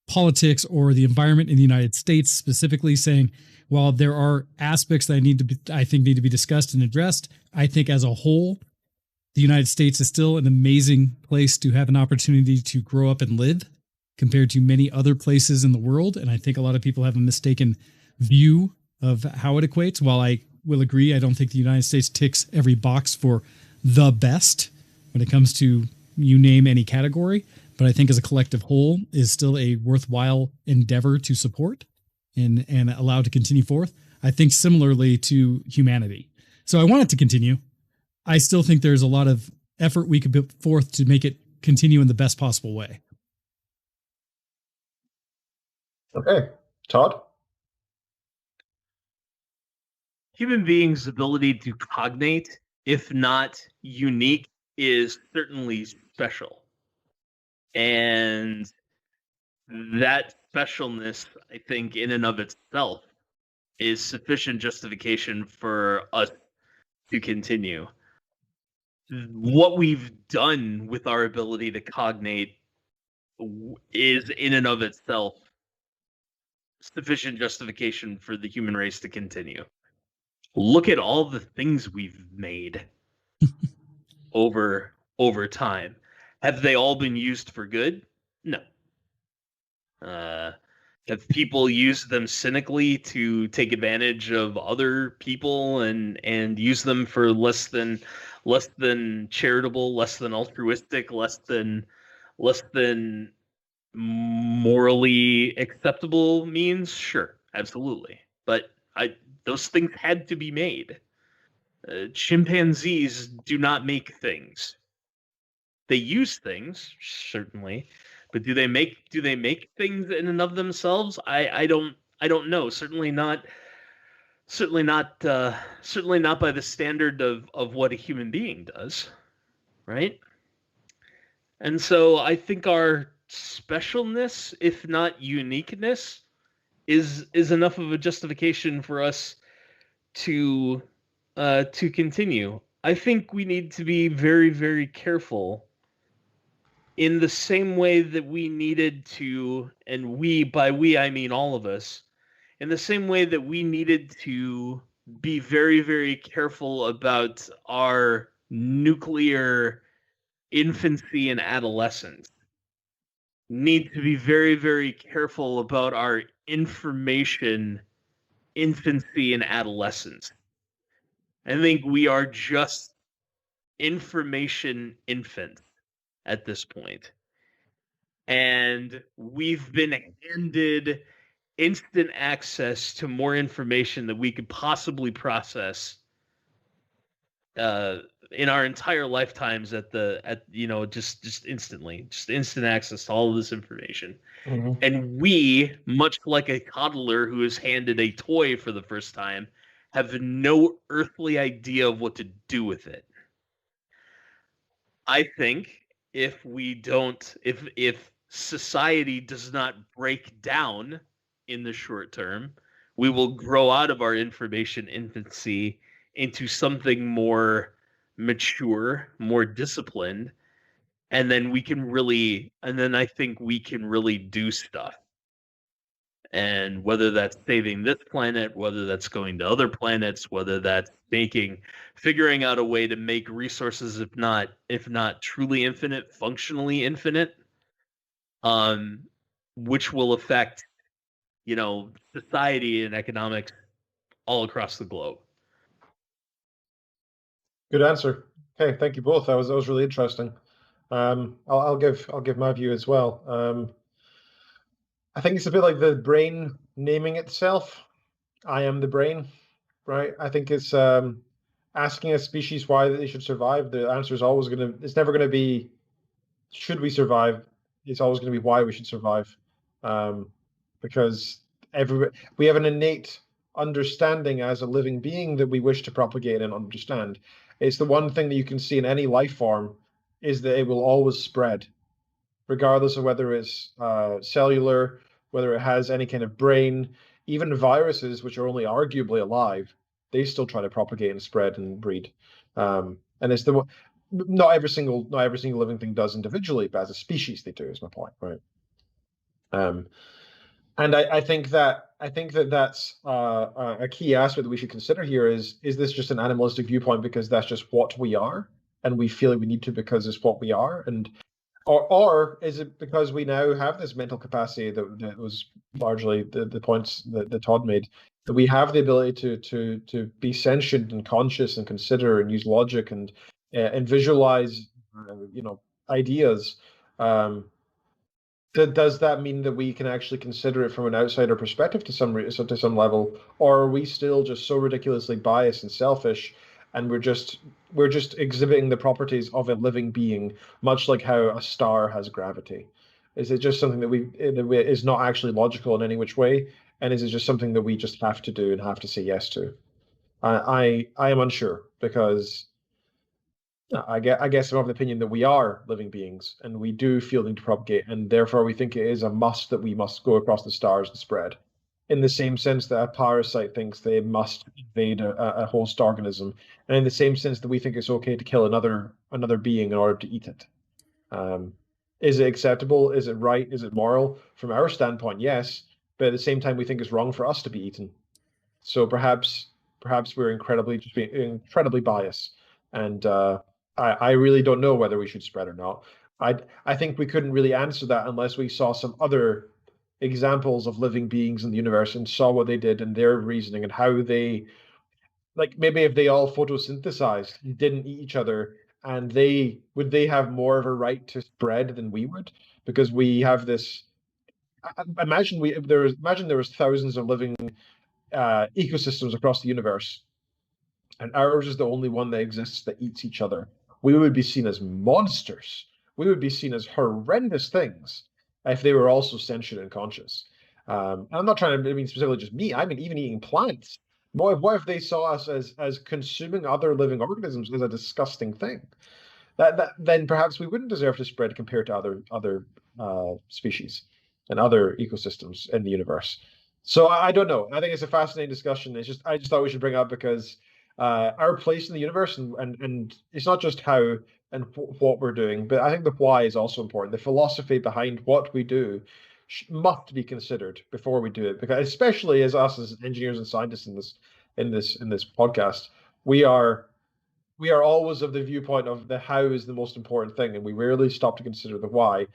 politics or the environment in the United States, specifically saying, while there are aspects that I think need to be discussed and addressed, I think as a whole, the United States is still an amazing place to have an opportunity to grow up and live compared to many other places in the world. And I think a lot of people have a mistaken view of how it equates. While I will agree, I don't think the United States ticks every box for the best when it comes to you name any category, but I think as a collective whole is still a worthwhile endeavor to support and allow to continue forth. I think similarly to humanity. So I want it to continue. I still think there's a lot of effort we could put forth to make it continue in the best possible way. Okay. Todd? Human beings' ability to cognate, if not unique, is certainly special. And that specialness, I think, in and of itself, is sufficient justification for us to continue. What we've done with our ability to cognate is, in and of itself, sufficient justification for the human race to continue. Look at all the things we've made over time. Have they all been used for good? No. Have people used them cynically to take advantage of other people and use them for less than charitable, less than altruistic, less than morally acceptable means? Sure, absolutely. But those things had to be made. Chimpanzees do not make things. They use things, certainly, but do they make things in and of themselves? I don't know. Certainly not by the standard of what a human being does, right? And so I think our specialness, if not uniqueness, is enough of a justification for us to continue. I think we need to be very, very careful, in the same way that we needed to, and by we I mean all of us, in the same way that we needed to be very, very careful about our nuclear infancy and adolescence, need to be very, very careful about our information infancy and adolescence. I think we are just information infants at this point. And we've been handed instant access to more information that we could possibly process in our entire lifetimes just instantly, just instant access to all of this information. Mm-hmm. And we, much like a toddler who is handed a toy for the first time, have no earthly idea of what to do with it. I think if society does not break down in the short term, we will grow out of our information infancy into something more mature, more disciplined, and then I think we can really do stuff. And whether that's saving this planet, whether that's going to other planets, whether that's figuring out a way to make resources, if not truly infinite, functionally infinite, which will affect, society and economics all across the globe. Good answer. Okay, thank you both. That was really interesting. I'll give my view as well. I think it's a bit like the brain naming itself. I am the brain, right? I think it's asking a species why they should survive. The answer is always it's never going to be, should we survive? It's always going to be why we should survive. Because we have an innate understanding as a living being that we wish to propagate and understand. It's the one thing that you can see in any life form, is that it will always spread, regardless of whether it's cellular, whether it has any kind of brain. Even viruses, which are only arguably alive, they still try to propagate and spread and breed. And it's not every single living thing does individually, but as a species they do, is my point, right? And I think that's a key aspect that we should consider here is this just an animalistic viewpoint because that's just what we are, and we feel like we need to because it's what we are, and or is it because we now have this mental capacity that was largely the points that Todd made, that we have the ability to be sentient and conscious and consider and use logic and visualize ideas. Does that mean that we can actually consider it from an outsider perspective to some level, or are we still just so ridiculously biased and selfish and we're just exhibiting the properties of a living being, much like how a star has gravity? Is it just something that is not actually logical in any which way, and is it just something that we just have to do and have to say yes to? I am unsure, because I guess I'm of the opinion that we are living beings and we do feel the need to propagate, and therefore we think it is a must that we must go across the stars and spread. In the same sense that a parasite thinks they must invade a host organism, and in the same sense that we think it's okay to kill another being in order to eat it. Is it acceptable? Is it right? Is it moral? From our standpoint, yes, but at the same time, we think it's wrong for us to be eaten. So perhaps we're incredibly biased, and I really don't know whether we should spread or not. I think we couldn't really answer that unless we saw some other examples of living beings in the universe and saw what they did and their reasoning and how they, like, maybe if they all photosynthesized and didn't eat each other, and would they have more of a right to spread than we would, because we have this. Imagine there was thousands of living ecosystems across the universe, and ours is the only one that exists that eats each other. We would be seen as monsters. We would be seen as horrendous things if they were also sentient and conscious. And I'm not trying to mean specifically just me. I mean even eating plants. What if they saw us as consuming other living organisms as a disgusting thing? That then perhaps we wouldn't deserve to spread compared to other species and other ecosystems in the universe. So I don't know. I think it's a fascinating discussion. I just thought we should bring it up because our place in the universe, and it's not just how and what we're doing, but I think the why is also important. The philosophy behind what we do must be considered before we do it, because especially as us as engineers and scientists in this podcast, we are always of the viewpoint of the how is the most important thing, and we rarely stop to consider the why.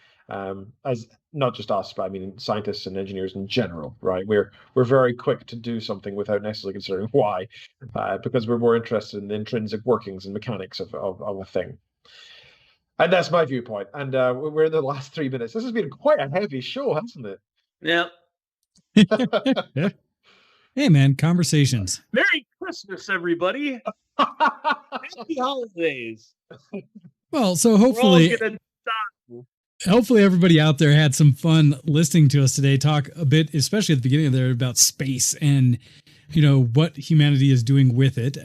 As not just us, but I mean scientists and engineers in general, right? We're very quick to do something without necessarily considering why, because we're more interested in the intrinsic workings and mechanics of a thing. And that's my viewpoint. And we're in the last 3 minutes. This has been quite a heavy show, hasn't it? Yeah. Yeah. Hey, man, conversations. Merry Christmas, everybody. Happy holidays. Well, so hopefully everybody out there had some fun listening to us today talk a bit, especially at the beginning of there, about space and, you know, what humanity is doing with it.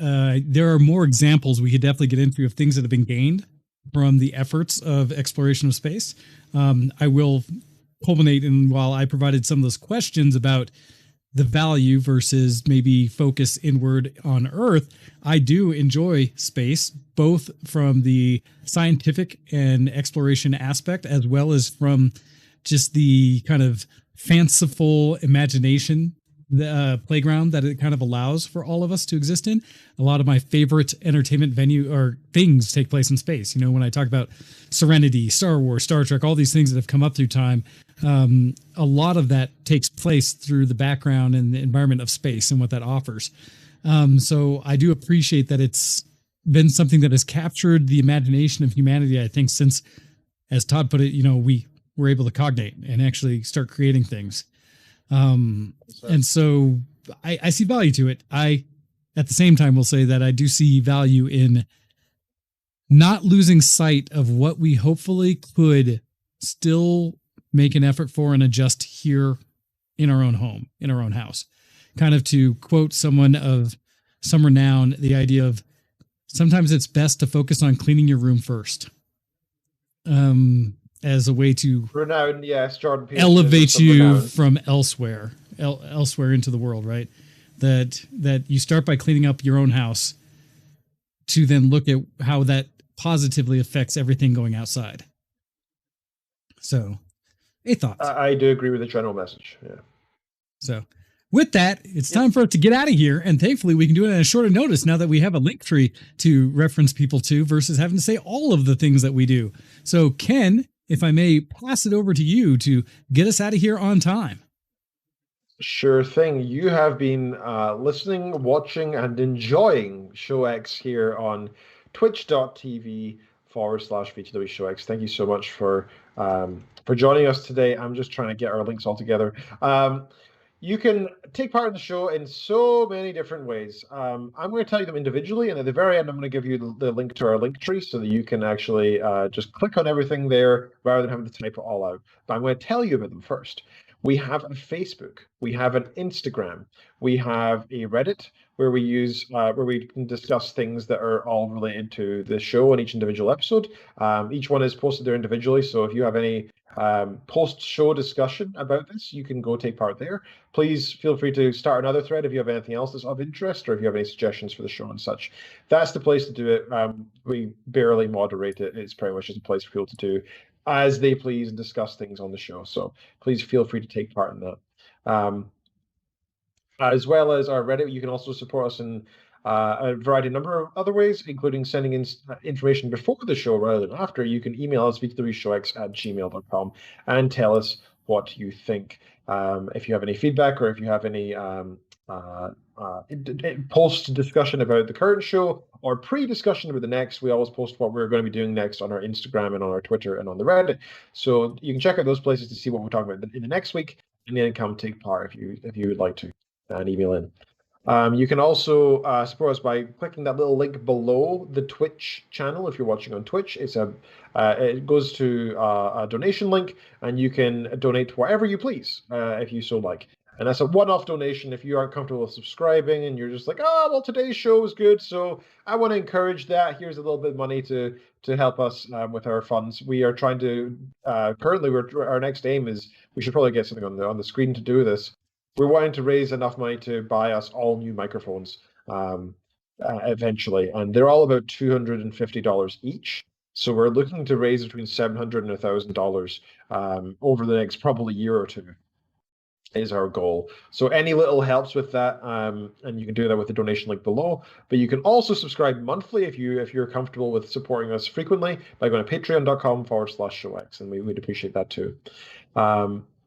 There are more examples we could definitely get into of things that have been gained from the efforts of exploration of space. I will culminate in, while I provided some of those questions about the value versus maybe focus inward on Earth, I do enjoy space, both from the scientific and exploration aspect, as well as from just the kind of fanciful imagination, the playground that it kind of allows for all of us to exist in. A lot of my favorite entertainment venue or things take place in space. You know, when I talk about Serenity, Star Wars, Star Trek, all these things that have come up through time, a lot of that takes place through the background and the environment of space and what that offers. So I do appreciate that it's been something that has captured the imagination of humanity, I think, since, as Todd put it, you know, we were able to cognate and actually start creating things. And so I see value to it. At the same time, will say that I do see value in not losing sight of what we hopefully could still make an effort for and adjust here in our own home, in our own house. Kind of to quote someone of some renown, the idea of sometimes it's best to focus on cleaning your room first. As a way to renown, yes, Jordan Peterson elevate you from elsewhere into the world, right? That you start by cleaning up your own house to then look at how that positively affects everything going outside. So, a thought. I do agree with the general message. Yeah. So, with that, it's time for us to get out of here, and thankfully we can do it at a shorter notice now that we have a Linktree to reference people to versus having to say all of the things that we do. So, Ken, if I may pass it over to you to get us out of here on time. Sure thing. You have been listening, watching, and enjoying ShowX here on twitch.tv/vtwshowx. Thank you so much for joining us today. I'm just trying to get our links all together. You can take part in the show in so many different ways. I'm going to tell you them individually, and at the very end, I'm going to give you the link to our Linktree so that you can actually just click on everything there rather than having to type it all out. But I'm going to tell you about them first. We have a Facebook, we have an Instagram, we have a Reddit where we use where we can discuss things that are all related to the show and each individual episode. Each one is posted there individually, so if you have any post-show discussion about this, you can go take part there. Please feel free to start another thread if you have anything else that's of interest or if you have any suggestions for the show and such. That's the place to do it. We barely moderate it. It's pretty much just a place for people to do as they please and discuss things on the show. So please feel free to take part in that. As well as our Reddit, you can also support us in a variety of number of other ways, including sending in information before the show rather than after. You can email us vtwshowx@gmail.com and tell us what you think. If you have any feedback or if you have any post discussion about the current show or pre-discussion about the next, we always post what we're going to be doing next on our Instagram and on our Twitter and on the Reddit. So you can check out those places to see what we're talking about in the next week, and then come take part if you would like to, and email in. You can also support us by clicking that little link below the Twitch channel. If you're watching on Twitch, it goes to a donation link, and you can donate whatever you please if you so like. And that's a one-off donation. If you aren't comfortable with subscribing and you're just like, oh, well, today's show is good, so I want to encourage that. Here's a little bit of money to help us with our funds. We are trying to currently our next aim is we should probably get something on the screen to do this. We're wanting to raise enough money to buy us all new microphones eventually, and they're all about $250 each. So we're looking to raise between $700 and $1,000 over the next probably year or two is our goal. So any little helps with that, and you can do that with the donation link below. But you can also subscribe monthly if you're comfortable with supporting us frequently by going to patreon.com/showx, and we'd appreciate that too.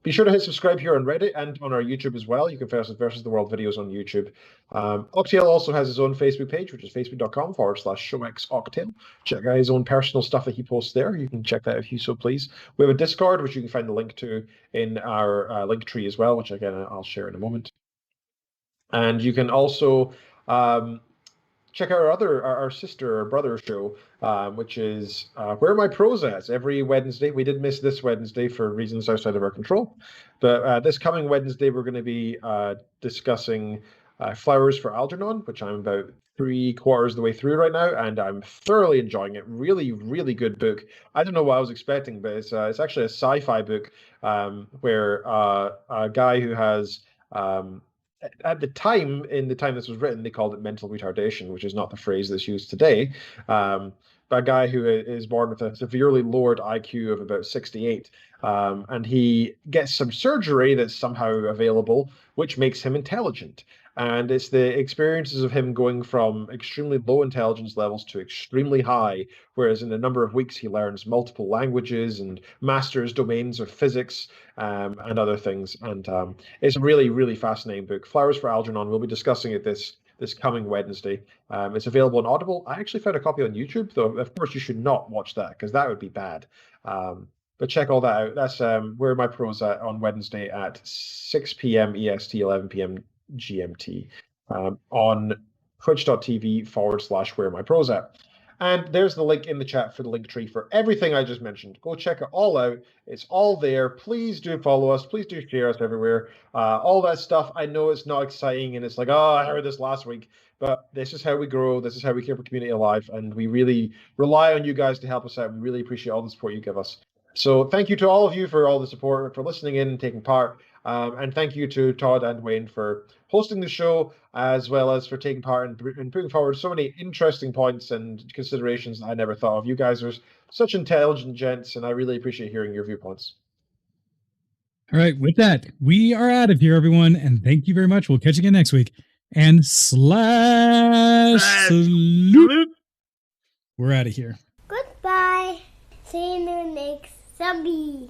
Be sure to hit subscribe here on Reddit and on our YouTube as well. You can find us Versus the World videos on YouTube. Octail also has his own Facebook page, which is facebook.com/showxoctail. Check out his own personal stuff that he posts there. You can check that if you so please. We have a Discord, which you can find the link to in our Linktree as well, which again, I'll share in a moment. And you can also check out our sister or brother show, which is Where My Pros At, every Wednesday. We did miss this Wednesday for reasons outside of our control, but this coming Wednesday we're going to be discussing Flowers for Algernon, which I'm about 3/4 of the way through right now, and I'm thoroughly enjoying it. Really, really good book. I don't know what I was expecting, but it's actually a sci-fi book where a guy who has at the time this was written, they called it mental retardation, which is not the phrase that's used today. But a guy who is born with a severely lowered IQ of about 68, and he gets some surgery that's somehow available, which makes him intelligent. And it's the experiences of him going from extremely low intelligence levels to extremely high, whereas in a number of weeks he learns multiple languages and masters domains of physics and other things. And it's a really, really fascinating book. Flowers for Algernon, we'll be discussing it this coming Wednesday. It's available on Audible. I actually found a copy on YouTube, though of course you should not watch that because that would be bad. But check all that out. That's Where My Pros At on Wednesday at 6 p.m. EST, 11 p.m. GMT on twitch.tv/Where My Pros At. And there's the link in the chat for the Linktree for everything I just mentioned. Go check it all out. It's all there. Please do follow us. Please do share us everywhere. All that stuff. I know it's not exciting and it's like, oh, I heard this last week. But this is how we grow. This is how we keep our community alive. And we really rely on you guys to help us out. We really appreciate all the support you give us. So thank you to all of you for all the support, for listening in and taking part. And thank you to Todd and Wayne for hosting the show, as well as for taking part in putting forward so many interesting points and considerations that I never thought of. You guys are such intelligent gents, and I really appreciate hearing your viewpoints. All right, with that, we are out of here, everyone, and thank you very much. We'll catch you again next week. And slash salute. We're out of here. Goodbye. See you next zombie.